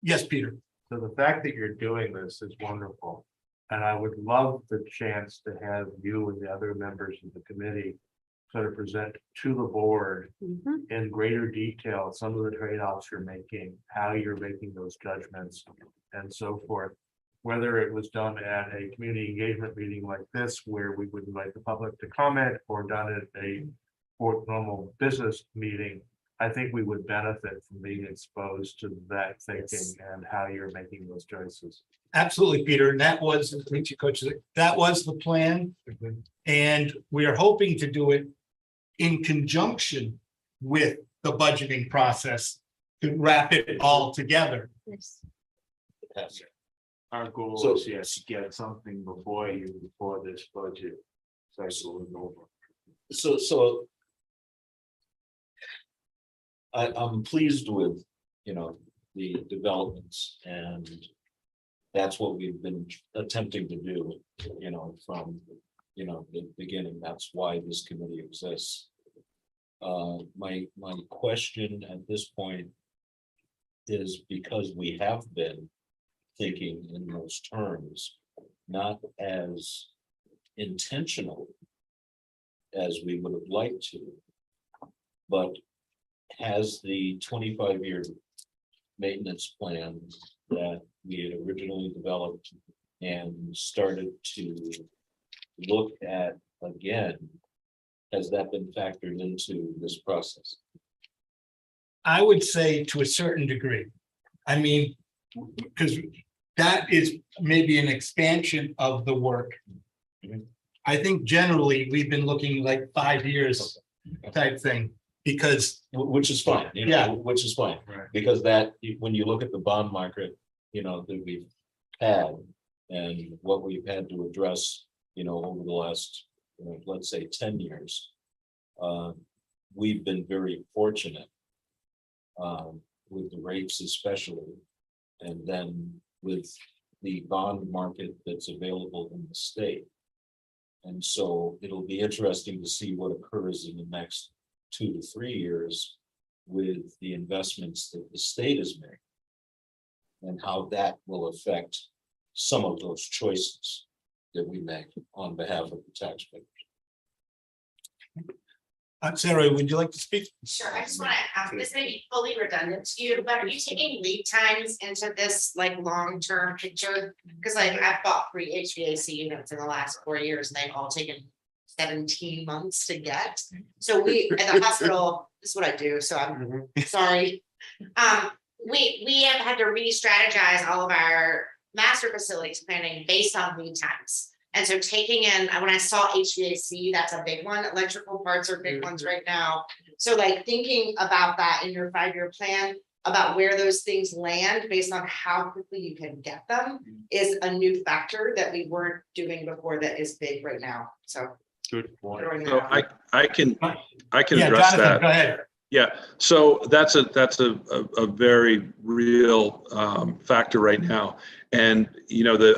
Yes, Peter. So the fact that you're doing this is wonderful. And I would love the chance to have you and the other members of the committee sort of present to the board in greater detail some of the trade-offs you're making, how you're making those judgments, and so forth. Whether it was done at a community engagement meeting like this, where we would invite the public to comment, or done at a normal business meeting, I think we would benefit from being exposed to that thinking and how you're making those choices. Absolutely, Peter. And that was, that was the plan. And we are hoping to do it in conjunction with the budgeting process to wrap it all together. Our goal So- is, yes, to get something before this budget cycle is over. So I'm pleased with, the developments, and that's what we've been attempting to do, from, the beginning. That's why this committee exists. My question at this point is, because we have been thinking in those terms, not as intentional as we would have liked to, but has the 25-year maintenance plan that we had originally developed and started to look at again, has that been factored into this process? I would say to a certain degree. I mean, because that is maybe an expansion of the work. I think generally we've been looking like 5 years type thing, because Which is fine, Yeah. which is fine, Right. because that, when you look at the bond market, that we've had and what we've had to address, over the last, let's say 10 years, we've been very fortunate with the rates especially, and then with the bond market that's available in the state. And so it'll be interesting to see what occurs in the next 2 to 3 years with the investments that the state is making, and how that will affect some of those choices that we make on behalf of the taxpayers. Sarah, would you like to speak? Sure, I just want to ask, this may be fully redundant to you, but are you taking lead times into this like long-term picture? Because like I've bought 3 HVAC units in the last 4 years and they've all taken 17 months to get. So we, at the hospital, this is what I do, so I'm sorry. We have had to re-strategize all of our master facilities planning based on lead times. And so taking in, when I saw HVAC, that's a big one. Electrical parts are big ones right now. So like thinking about that in your 5-year plan, about where those things land based on how quickly you can get them, is a new factor that we weren't doing before that is big right now. So. Good point. So I can Yeah, address Jonathan, that. go ahead. Yeah, so that's a very real factor right now. And,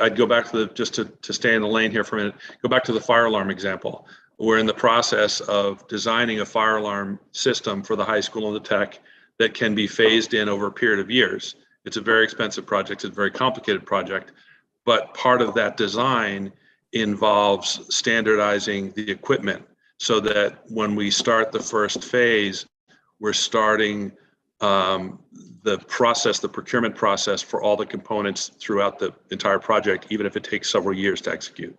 I'd go back to just to stay in the lane here for a minute, go back to the fire alarm example. We're in the process of designing a fire alarm system for the high school and the tech that can be phased in over a period of years. It's a very expensive project. It's a very complicated project, but part of that design involves standardizing the equipment so that when we start the first phase, we're starting the procurement process for all the components throughout the entire project, even if it takes several years to execute.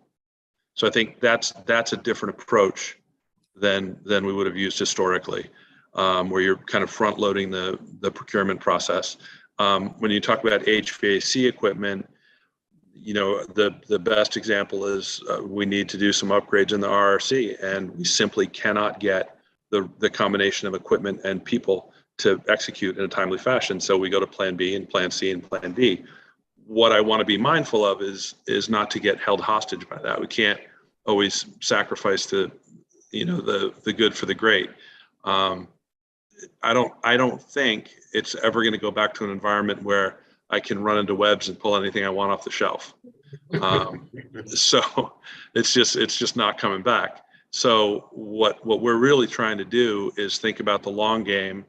So I think that's a different approach than we would have used historically, where you're kind of front loading the procurement process. When you talk about HVAC equipment, the best example is we need to do some upgrades in the RRC, and we simply cannot get the combination of equipment and people to execute in a timely fashion. So we go to Plan B and Plan C and Plan D. What I want to be mindful of is not to get held hostage by that. We can't always sacrifice the good for the great. I don't think it's ever going to go back to an environment where I can run into webs and pull anything I want off the shelf. So it's just not coming back. So what we're really trying to do is think about the long game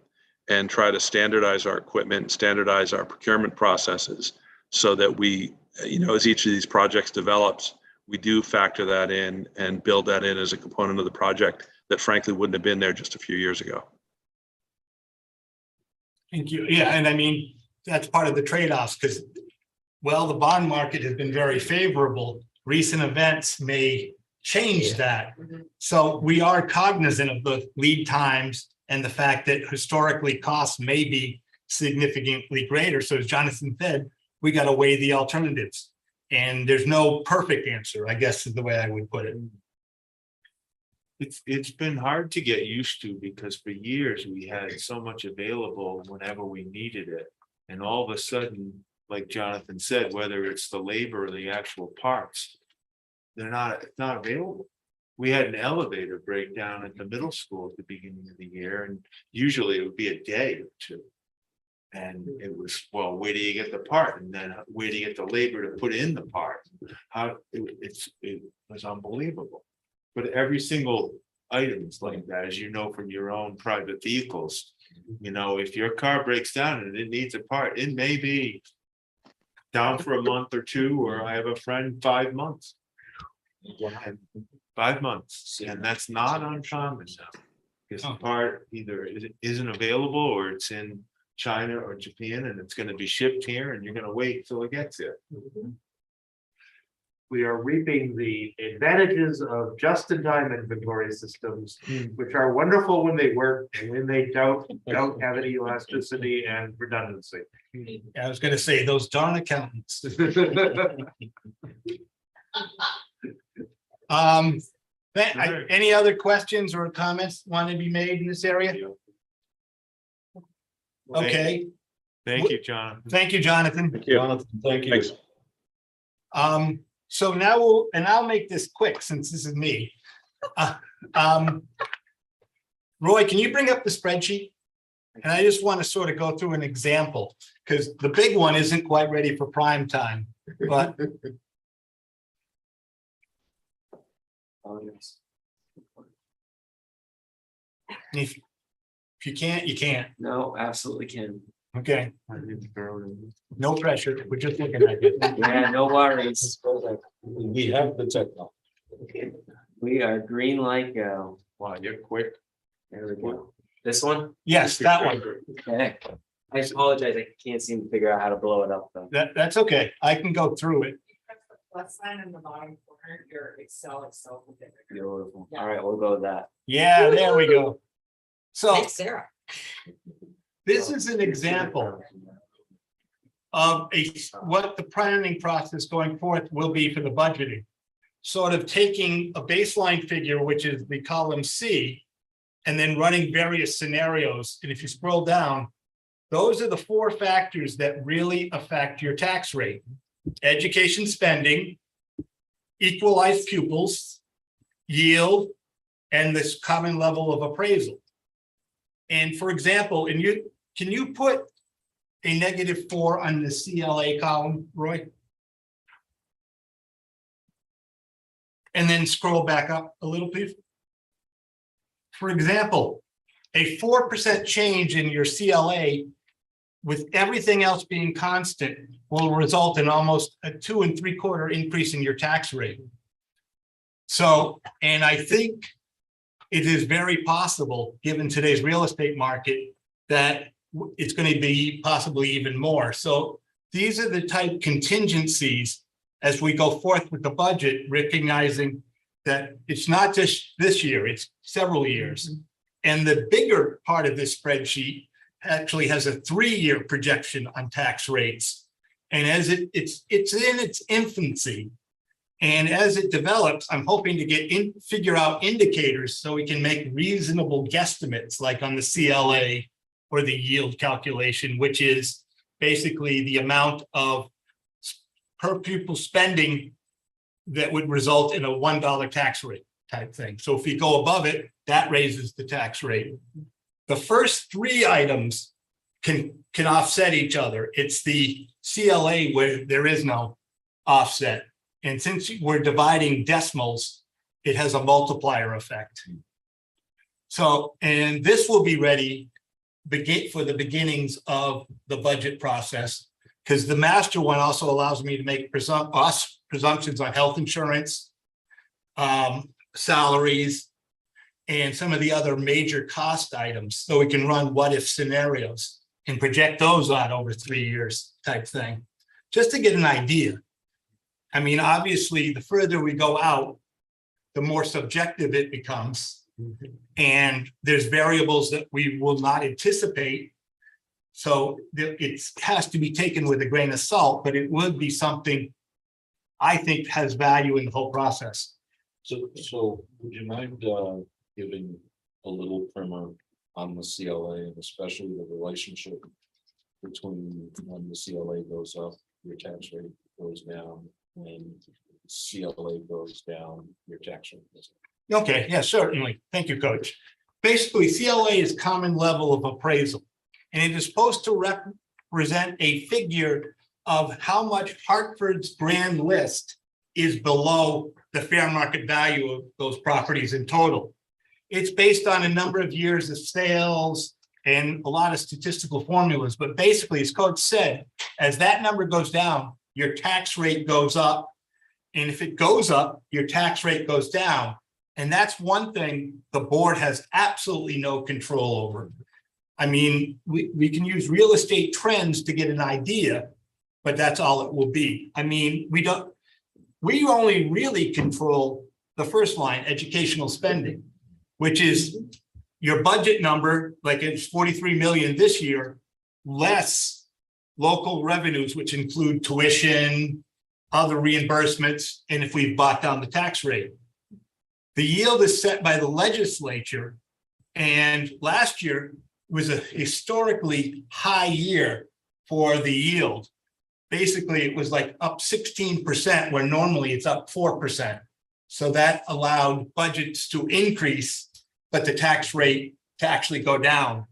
and try to standardize our equipment, standardize our procurement processes so that we, as each of these projects develops, we do factor that in and build that in as a component of the project that frankly wouldn't have been there just a few years ago. Thank you. Yeah, and I mean, that's part of the trade-offs because, well, the bond market has been very favorable. Recent events may change that. So we are cognizant of the lead times and the fact that historically costs may be significantly greater. So as Jonathan said, we got to weigh the alternatives. And there's no perfect answer, I guess is the way I would put it. It's been hard to get used to because for years we had so much available whenever we needed it. And all of a sudden, like Jonathan said, whether it's the labor or the actual parts, it's not available. We had an elevator breakdown at the middle school at the beginning of the year, and usually it would be a day or two. And it was, well, where do you get the part? And then where do you get the labor to put in the part? It was unbelievable. But every single item is like that, as you know, from your own private vehicles. If your car breaks down and it needs a part, it may be down for a month or two, or I have a friend 5 months. And 5 months, and that's not uncommon now. Because the part either isn't available or it's in China or Japan and it's going to be shipped here and you're going to wait till it gets here. We are reaping the advantages of just-in-time inventory systems, which are wonderful when they work and when they don't have any elasticity and redundancy. I was going to say those darn accountants. Any other questions or comments want to be made in this area? Okay. Thank you, John. Thank you, Jonathan. Thank you. Jonathan, thank you. Thanks. So now I'll make this quick since this is me. Roy, can you bring up the spreadsheet? And I just want to sort of go through an example because the big one isn't quite ready for prime time, but. If you can't, you can't. No, absolutely can. Okay. No pressure. We're just looking at it. Yeah, no worries. We have the technology. We are green light go. Wow, you're quick. There we go. This one? Yes, that one. Okay. I apologize. I can't seem to figure out how to blow it up though. That's okay. I can go through it. Plus sign in the bottom corner, your Excel itself. Beautiful. All right, we'll go with that. Yeah, there we go. So Thanks, Sarah. this is an example of what the planning process going forth will be for the budgeting. Sort of taking a baseline figure, which is the column C, and then running various scenarios. And if you scroll down, those are the 4 factors that really affect your tax rate. Education spending, equalized pupils, yield, and this common level of appraisal. And for example, can you put a -4 on the CLA column, Roy? and then scroll back up a little, please. For example, a 4% change in your CLA with everything else being constant will result in almost a 2 3/4 increase in your tax rate. So, and I think it is very possible, given today's real estate market, that it's going to be possibly even more. So these are the type contingencies as we go forth with the budget, recognizing that it's not just this year, it's several years. And the bigger part of this spreadsheet actually has a 3-year projection on tax rates. And as it's in its infancy, and as it develops, I'm hoping to figure out indicators so we can make reasonable guesstimates, like on the CLA or the yield calculation, which is basically the amount of per pupil spending that would result in a $1 tax rate type thing. So if we go above it, that raises the tax rate. The first 3 items can offset each other. It's the CLA where there is no offset. And since we're dividing decimals, it has a multiplier effect. So, and this will be ready for the beginnings of the budget process, because the master one also allows me to make presumptions on health insurance, salaries, and some of the other major cost items. So we can run what if scenarios and project those out over 3 years type thing, just to get an idea. I mean, obviously, the further we go out, the more subjective it becomes. And there's variables that we will not anticipate. So it has to be taken with a grain of salt, but it would be something I think has value in the whole process. So would you mind giving a little primer on the CLA, and especially the relationship between when the CLA goes up, your tax rate goes down, when CLA goes down, your tax rate goes up? Okay, yeah, certainly. Thank you, Coach. Basically, CLA is common level of appraisal, and it is supposed to represent a figure of how much Hartford's grand list is below the fair market value of those properties in total. It's based on a number of years of sales and a lot of statistical formulas, but basically, as Coach said, as that number goes down, your tax rate goes up. And if it goes up, your tax rate goes down. And that's one thing the board has absolutely no control over. I mean, we can use real estate trends to get an idea, but that's all it will be. I mean, we only really control the first line, educational spending, which is your budget number, like it's 43 million this year, less local revenues, which include tuition, other reimbursements, and if we've bought down the tax rate. The yield is set by the legislature, and last year was a historically high year for the yield. Basically, it was like up 16%, where normally it's up 4%. So that allowed budgets to increase, but the tax rate to actually go down.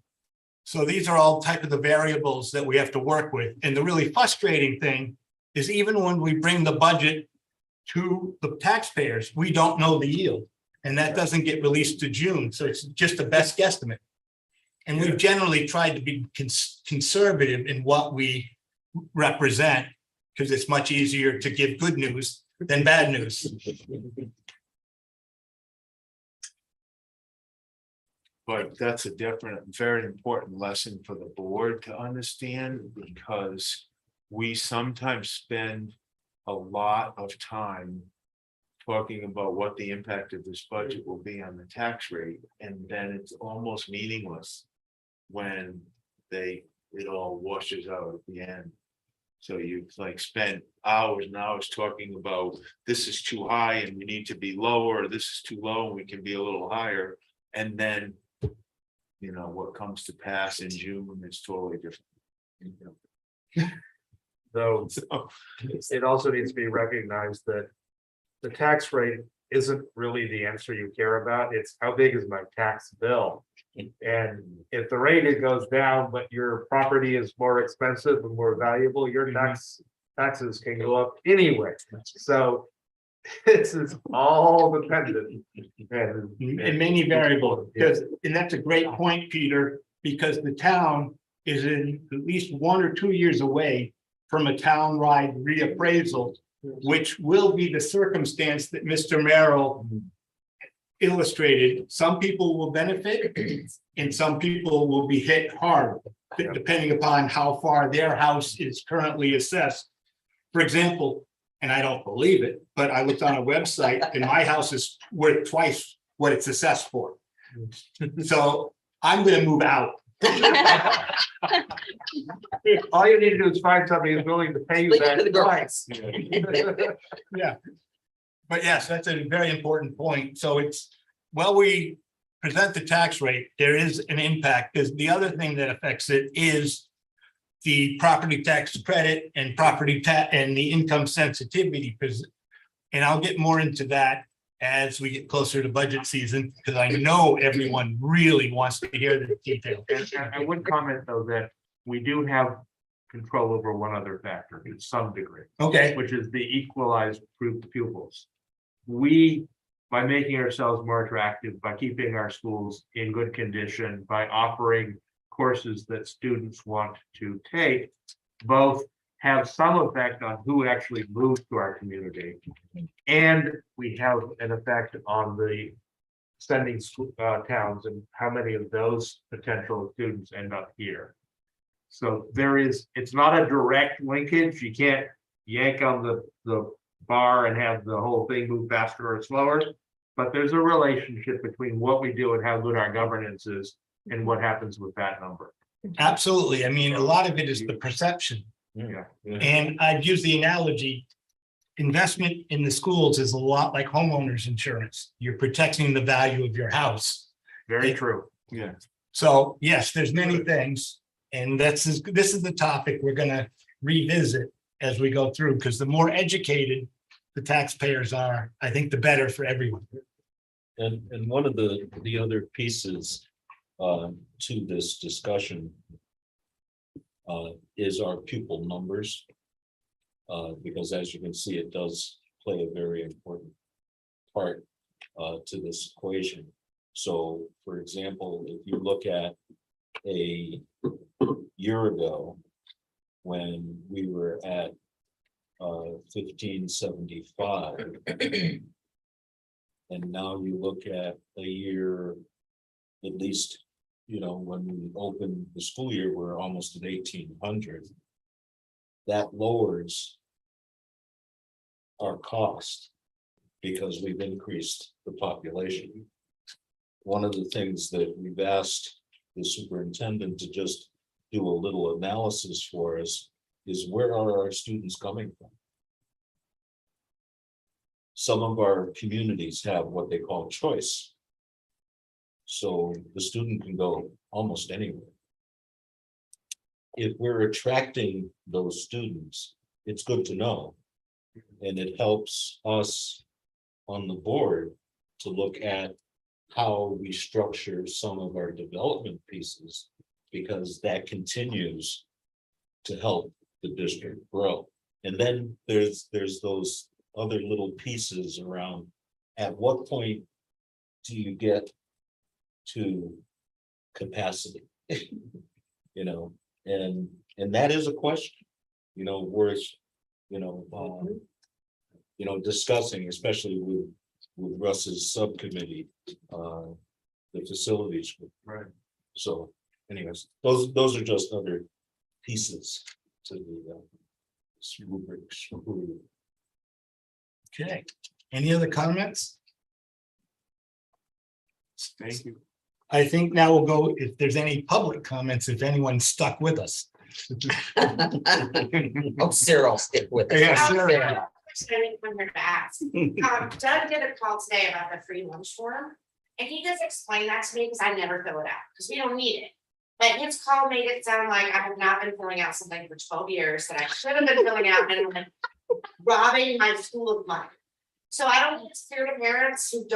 So these are all type of the variables that we have to work with. And the really frustrating thing is even when we bring the budget to the taxpayers, we don't know the yield. And that doesn't get released to June. So it's just the best guesstimate. And we've generally tried to be conservative in what we represent, because it's much easier to give good news than bad news. But that's a very important lesson for the board to understand, because we sometimes spend a lot of time talking about what the impact of this budget will be on the tax rate, and then it's almost meaningless when it all washes out at the end. So you've like spent hours and hours talking about this is too high and we need to be lower, or this is too low and we can be a little higher, and then what comes to pass in June is totally different. Though it also needs to be recognized that the tax rate isn't really the answer you care about. It's how big is my tax bill? And if the rate goes down, but your property is more expensive and more valuable, your taxes can go up anyway. So This is all dependent. And many variables, because, and that's a great point, Peter, because the town is in at least 1 or 2 years away from a town-wide reappraisal, which will be the circumstance that Mr. Merrill illustrated. Some people will benefit and some people will be hit hard, depending upon how far their house is currently assessed. For example, and I don't believe it, but I looked on a website and my house is worth twice what it's assessed for. So I'm gonna move out. all you need to do is find somebody who's willing to pay you Leave it to the that girls. price. Yeah. But yes, that's a very important point. So it's, while we present the tax rate, there is an impact, because the other thing that affects it is the property tax credit and property tax and the income sensitivity. Because, and I'll get more into that as we get closer to budget season, because I know everyone really wants to hear the detail. And I would comment, though, that we do have control over one other factor to some degree, Okay, which is the equalized pupils. We, by making ourselves more attractive, by keeping our schools in good condition, by offering courses that students want to take, both have some effect on who actually moves to our community. And we have an effect on the sending school towns and how many of those potential students end up here. So there is, it's not a direct linkage. You can't yank on the bar and have the whole thing move faster or slower. But there's a relationship between what we do and how good our governance is and what happens with that number. absolutely. I mean, a lot of it is the perception. Yeah. And I'd use the analogy, investment in the schools is a lot like homeowners insurance. You're protecting the value of your house. Very true. Yeah. So yes, there's many things. And this is the topic we're gonna revisit as we go through, because the more educated the taxpayers are, I think the better for everyone. And one of the other pieces to this discussion is our pupil numbers. Because as you can see, it does play a very important part to this equation. So, for example, if you look at a year ago, when we were at 1575, and now you look at a year, at least, you know, when we opened the school year, we're almost at 1800. That lowers our cost because we've increased the population. One of the things that we've asked the superintendent to just do a little analysis for us is, where are our students coming from? Some of our communities have what they call choice. So the student can go almost anywhere. If we're attracting those students, it's good to know. And it helps us on the board to look at how we structure some of our development pieces, because that continues to help the district grow. And then there's those other little pieces around, at what point do you get to capacity? You know, and that is a question, you know, worth, discussing, especially with Russ's subcommittee, the facilities group. Right. So anyways, those are just other pieces to the rubrics. Okay, any other comments? Thank you. I think now we'll go, if there's any public comments, if anyone's stuck with us. Oh, Cyril, stick with it. Yeah, I'm sure. here to ask. Doug did a call today about the free lunch form, and he just explained that to me because I never fill it out because we don't need it. But his call made it sound like I have not been filling out something for 12 years that I should have been filling out, and I'm robbing my school of money. So I don't think it's fair to parents who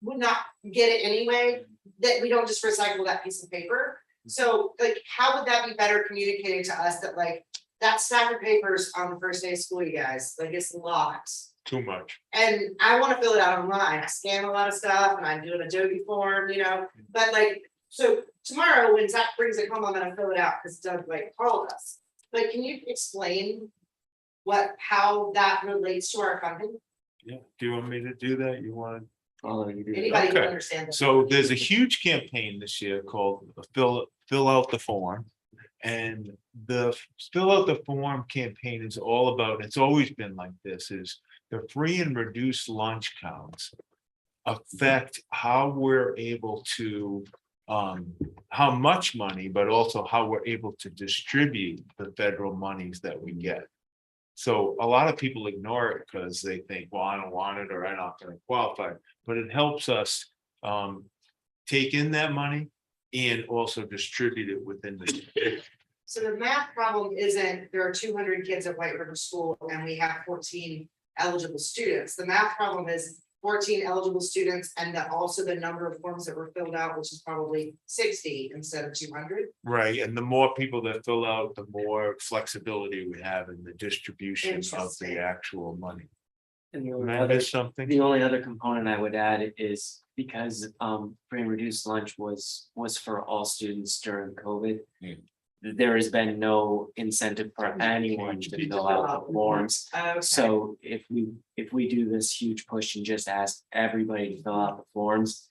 would not get it anyway, that we don't just recycle that piece of paper. So like, how would that be better communicating to us that like, that stack of papers on the first day of school, you guys, like it's locked Too much. And I want to fill it out online. I scan a lot of stuff and I do an Adobe form, but like, so tomorrow when Zach brings it home, I'm gonna fill it out because Doug like called us. But can you explain how that relates to our funding? Yeah, do you want me to do that? You want? Anybody can Okay. understand that? So there's a huge campaign this year called Fill Out the Form. And the Fill Out the Form campaign is all about, it's always been like this, is the free and reduced lunch counts affect how we're able to, how much money, but also how we're able to distribute the federal monies that we get. So a lot of people ignore it because they think, well, I don't want it or I'm not going to qualify, but it helps us take in that money and also distribute it within the state. So the math problem isn't there are 200 kids at White River School and we have 14 eligible students. The math problem is 14 eligible students and that also the number of forms that were filled out, which is probably 60 instead of 200. Right, and the more people that fill out, the more flexibility we have in the distribution of Interesting. the actual money. And Did I miss something? the only other component I would add is because free and reduced lunch was for all students during COVID. There has been no incentive for anyone to fill out the forms. Okay. So if we do this huge push and just ask everybody to fill out the forms,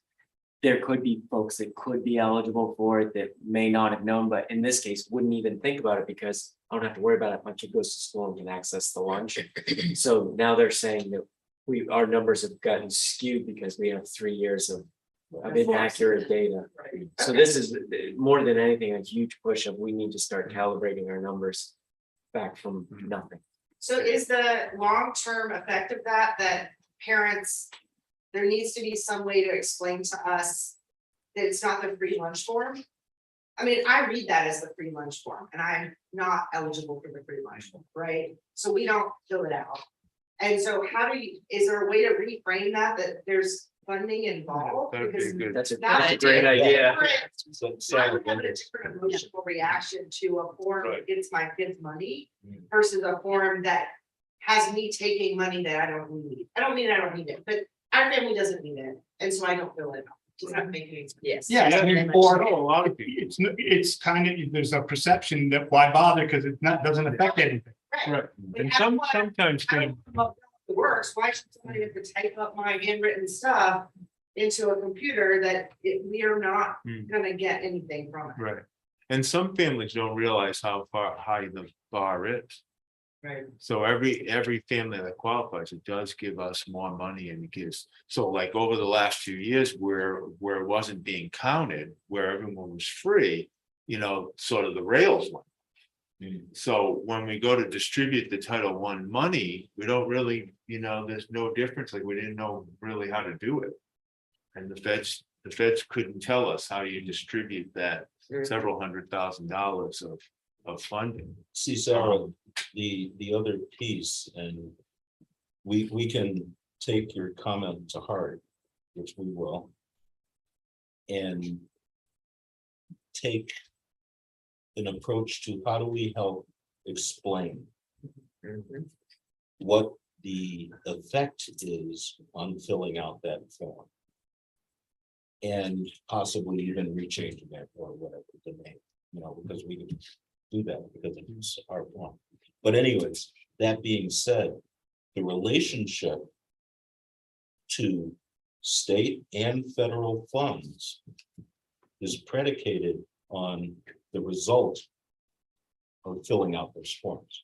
there could be folks that could be eligible for it that may not have known, but in this case, wouldn't even think about it because I don't have to worry about it. My kid goes to school and can access the lunch. So now they're saying that our numbers have gotten skewed because we have 3 years of inaccurate data. So this is more than anything, a huge push of we need to start calibrating our numbers back from nothing. So is the long-term effect of that parents, there needs to be some way to explain to us that it's not the free lunch form? I mean, I read that as the free lunch form and I'm not eligible for the free lunch form, right? So we don't fill it out. And so is there a way to reframe that there's funding involved? That'd be Because good. That's a That's great idea. I would have a different emotional reaction to a form that gets my kids money versus a form that has me taking money that I don't need. I don't mean I don't need it, but our family doesn't need it, and so I don't fill it out. Does that make any sense? Yes. Yeah, I mean, I or know a lot of people. it's kind of, there's a perception that why bother, because it doesn't affect anything. Right, We and have one- sometimes I they- don't come up with the works. Why should somebody have to type up my handwritten stuff into a computer that we are not gonna get anything from it? right, and some families don't realize how high the bar is. Right. So every family that qualifies, it does give us more money and it gives, so like over the last few years where it wasn't being counted, where everyone was free, sort of the rails went. So when we go to distribute the Title I money, we don't really, there's no difference, like we didn't know really how to do it. And the feds couldn't tell us how you distribute that several $100,000 of funding. See, Sarah, the other piece, and we can take your comment to heart, which we will. And take an approach to how do we help explain what the effect is on filling out that form. And possibly even rechanging it or whatever the name, because we can do that because it's our form. But anyways, that being said, the relationship to state and federal funds is predicated on the result of filling out those forms.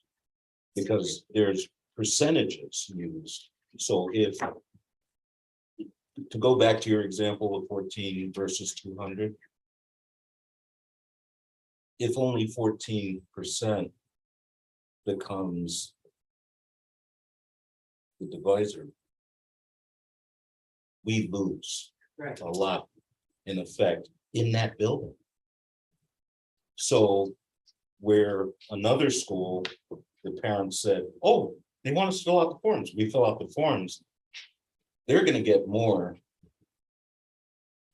Because there's percentages used. So if, to go back to your example of 14 versus 200, if only 14% becomes the divisor, we lose a lot in effect in that building. So where another school, the parents said, oh, they want us to fill out the forms. We fill out the forms. They're going to get more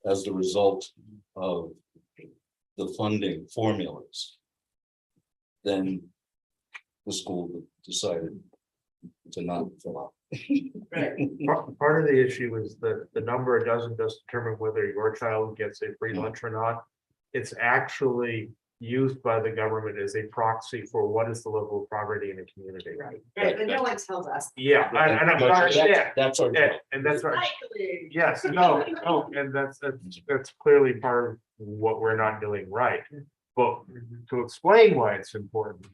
as the result of the funding formulas than the school that decided to not fill out. Part of the issue is that the number doesn't just determine whether your child gets a free lunch or not. It's actually used by the government as a proxy for what is the level of poverty in a community. Right, but no one tells us. Yeah, and I'm not, yeah, That's our. and that's our, Likely. yes, no, and that's clearly part of what we're not doing right. But to explain why it's important,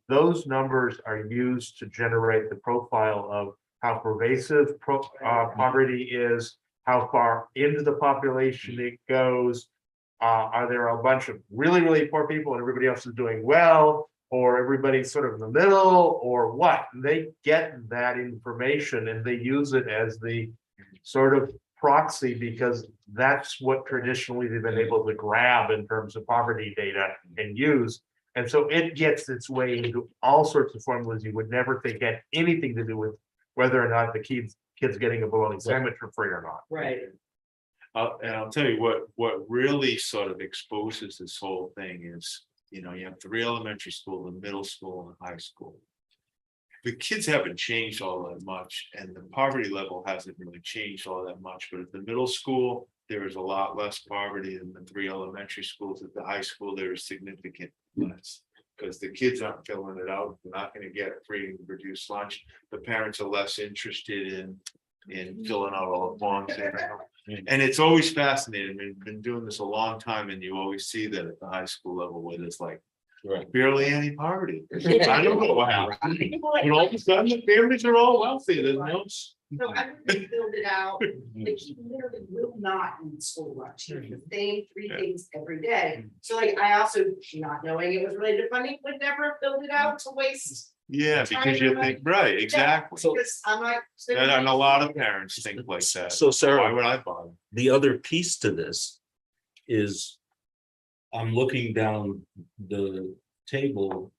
those numbers are used to generate the profile of how pervasive poverty is, how far into the population it goes. Are there a bunch of really, really poor people and everybody else is doing well, or everybody's sort of in the middle, or what? They get that information and they use it as the sort of proxy, because that's what traditionally they've been able to grab in terms of poverty data and use. And so it gets its way into all sorts of formulas you would never think had anything to do with whether or not the kids getting a bologna sandwich for free or not. Right. And I'll tell you what really sort of exposes this whole thing is, you have 3 elementary school, the middle school and high school. The kids haven't changed all that much and the poverty level hasn't really changed all that much, but at the middle school, there is a lot less poverty than the 3 elementary schools. At the high school, there is significant less. Because the kids aren't filling it out, they're not gonna get free and reduced lunch. The parents are less interested in filling out all the forms. And it's always fascinating. We've been doing this a long time and you always see that at the high school level where there's like barely any poverty. I don't know what happened. But all of a sudden the families are all wealthy. There's no. So everybody filled it out, like he literally will not eat school lunch, he eats the same 3 things every day. So like, I also, not knowing it was related to funding, would never have filled it out to waste. Yeah, because you think, right, exactly. Because I'm like. And a lot of parents think like that. So Sarah, Why would I bother? the other piece to this is I'm looking down the table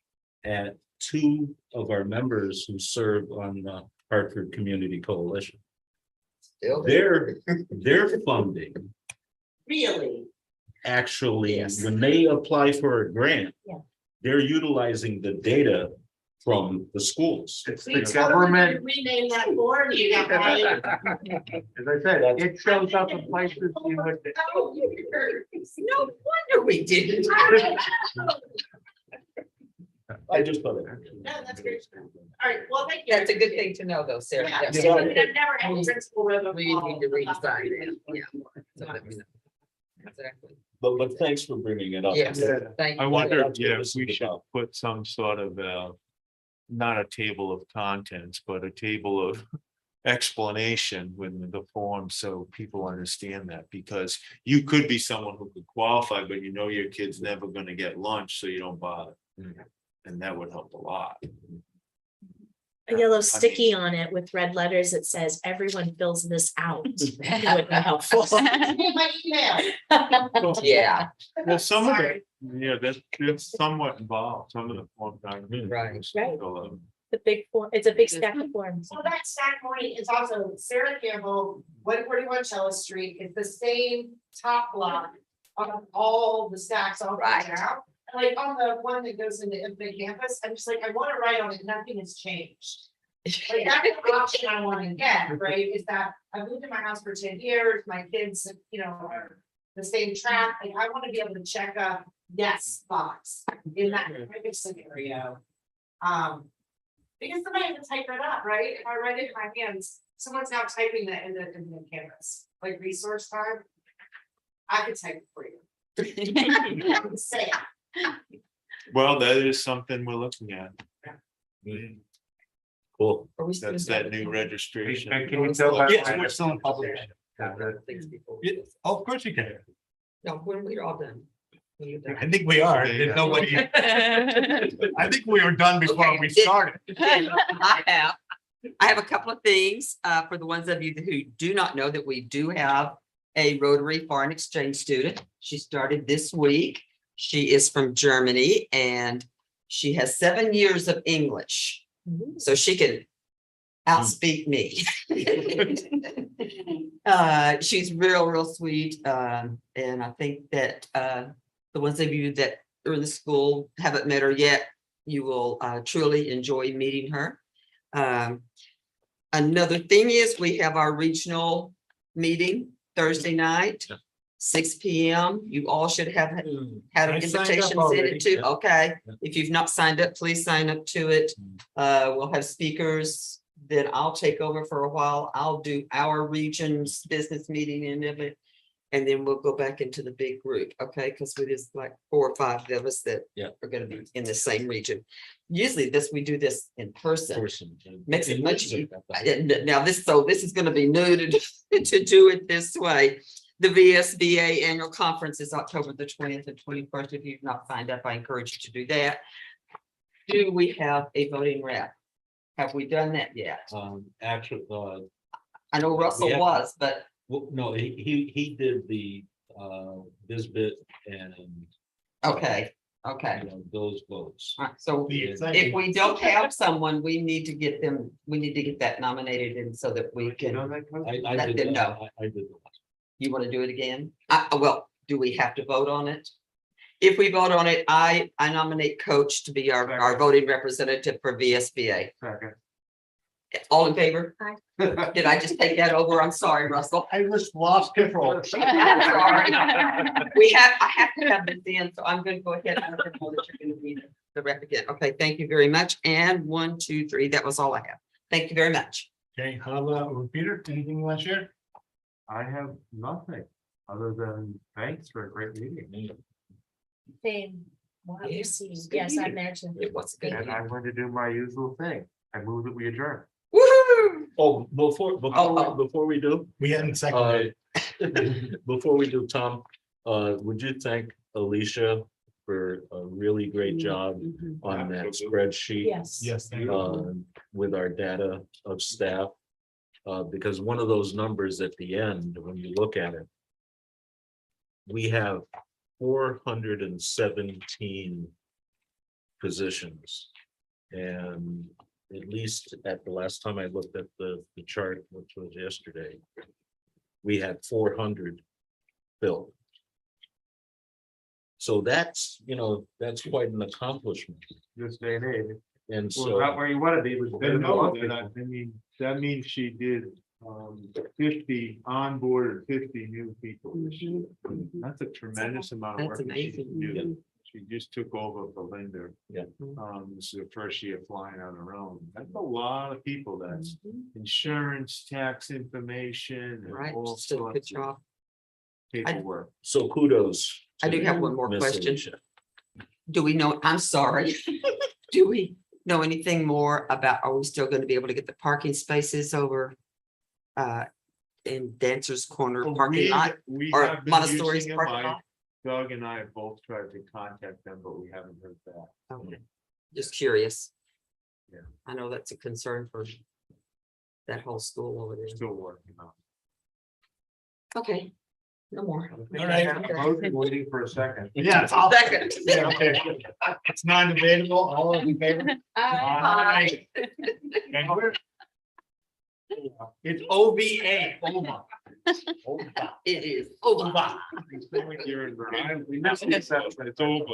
at 2 of our members who serve on the Hartford Community Coalition. Their funding Really? actually, Yes. when they apply for a grant, they're utilizing the data from the schools. It's the government, Rename that board, you got. as I said, it shows up in places you would. No wonder we didn't. I just thought it. No, that's great. All right, well, thank you. That's a good thing to know, though, Sarah. Yeah. Yeah. I've never had a principal river. We need to redesign it. Yeah. So that we know. Exactly. But thanks for bringing it up. Yes, thank I you. wonder, That's what yeah, if this we is should about. put some sort of not a table of contents, but a table of explanation with the form so people understand that, because you could be someone who could qualify, but your kid's never gonna get lunch, so you don't bother. And that would help a lot. A yellow sticky on it with red letters that says, everyone fills this out. That would be helpful. My email. Yeah, Well, some of it, that's somewhat involved, some of the forms. right. Right. The big form, it's a big stack of forms. Well, that stack point is also Sarah Campbell, 141 Chella Street, it's the same top block on all the stacks all right now. Like on the one that goes into Infinite Campus, I'm just like, I want to write on it, nothing has changed. Like that's an option I want to get, right, is that I moved in my house for 10 years, my kids, are the same track, like I want to be able to check a yes box in that type of scenario. Because somebody has to type that up, right? If I write it in my hands, someone's now typing that in the canvas, like resource time. I could type it for you. Say it. Well, that is something we're looking at. Cool. Are we still That's doing that new registration. And can you tell that? Yes, we're still in public. things before? Yeah, of course you can. No, when we're all done. When you're done. I think we are. There's nobody. I think we were done before we started. I have a couple of things for the ones of you who do not know that we do have a Rotary Foreign Exchange student. She started this week. She is from Germany and she has 7 years of English. So she can outspeak me. She's real sweet. And I think that the ones of you that are in the school haven't met her yet, you will truly enjoy meeting her. Another thing is we have our regional meeting Thursday night, 6 p.m. You all should have had an I signed up invitation sent already. it to. Yeah. Okay, Yeah. if you've not signed up, please sign up to it. We'll have speakers. Then I'll take over for a while. I'll do our region's business meeting end of it. And then we'll go back into the big group, okay? Because we just like 4 or 5 of us that Yeah. are gonna be in the same region. Usually we do this in person. Makes it much easier. Now this is gonna be new to do it this way. The VSBA annual conference is October the 20th and 21st. If you've not signed up, I encourage you to do that. Do we have a voting rep? Have we done that yet? Actually, I know Russell have- was, but well, no, he did the, this bit and. okay. You know, those votes. All right, so if we don't have someone, we need to get that nominated in so that we can, I Let did them that. know. I did that. you want to do it again? Well, do we have to vote on it? If we vote on it, I nominate Coach to be our voting representative for VSBA. Second. All in favor? Aye. Did I just take that over? I'm sorry, Russell. I just lost control. I'm sorry. I have to have this in, so I'm gonna go ahead and let them know that you're gonna be the rep again. Okay, thank you very much. And 1, 2, 3, that was all I have. Thank you very much. Okay, how about Peter? Anything you want to share? I have nothing other than thanks for a great meeting. Same. Wow, you Yes, see, it's good yes, I meeting. mentioned. It was a good. And I'm going to do my usual thing. I move that we adjourn. Woo-hoo! Oh, Oh. before we do, We hadn't seconded. before we do, Tom, would you thank Alicia for a really great job on that spreadsheet? Yes. Yes, thank you. With our data of staff. Because one of those numbers at the end, when you look at it, we have 417 positions. And at least at the last time I looked at the chart, which was yesterday, we had 400 filled. So that's, that's quite an accomplishment. This day and age. And Well, so, not where you want to be. But I mean, that means she did 50 on board and 50 new people this year. That's a tremendous amount of That's work. that she amazing. did. She just took over for Linda. Yeah. This is her first year flying on her own. That's a lot of people. That's insurance, tax information. and Right, all still a good sorts of job. Paperwork. so kudos. I do to have one more Miss question. Alicia. Do we know, I'm sorry, do we know anything more about, are we still going to be able to get the parking spaces over in Dancer's Corner parking lot? We or have been Montessori's using them. parking lot? Doug and I have both tried to contact them, but we haven't heard back. Okay, just curious. Yeah. I know that's a concern for that whole school over there. Still working on Okay, no more. it. All right. I'm waiting for a second. Yeah. Second. Yeah, okay. It's non-debatable. All those in favor? Aye. And we're. It's OVA, over. It is over. Over. You're in Rhode Island. We missed the assessment. It's over.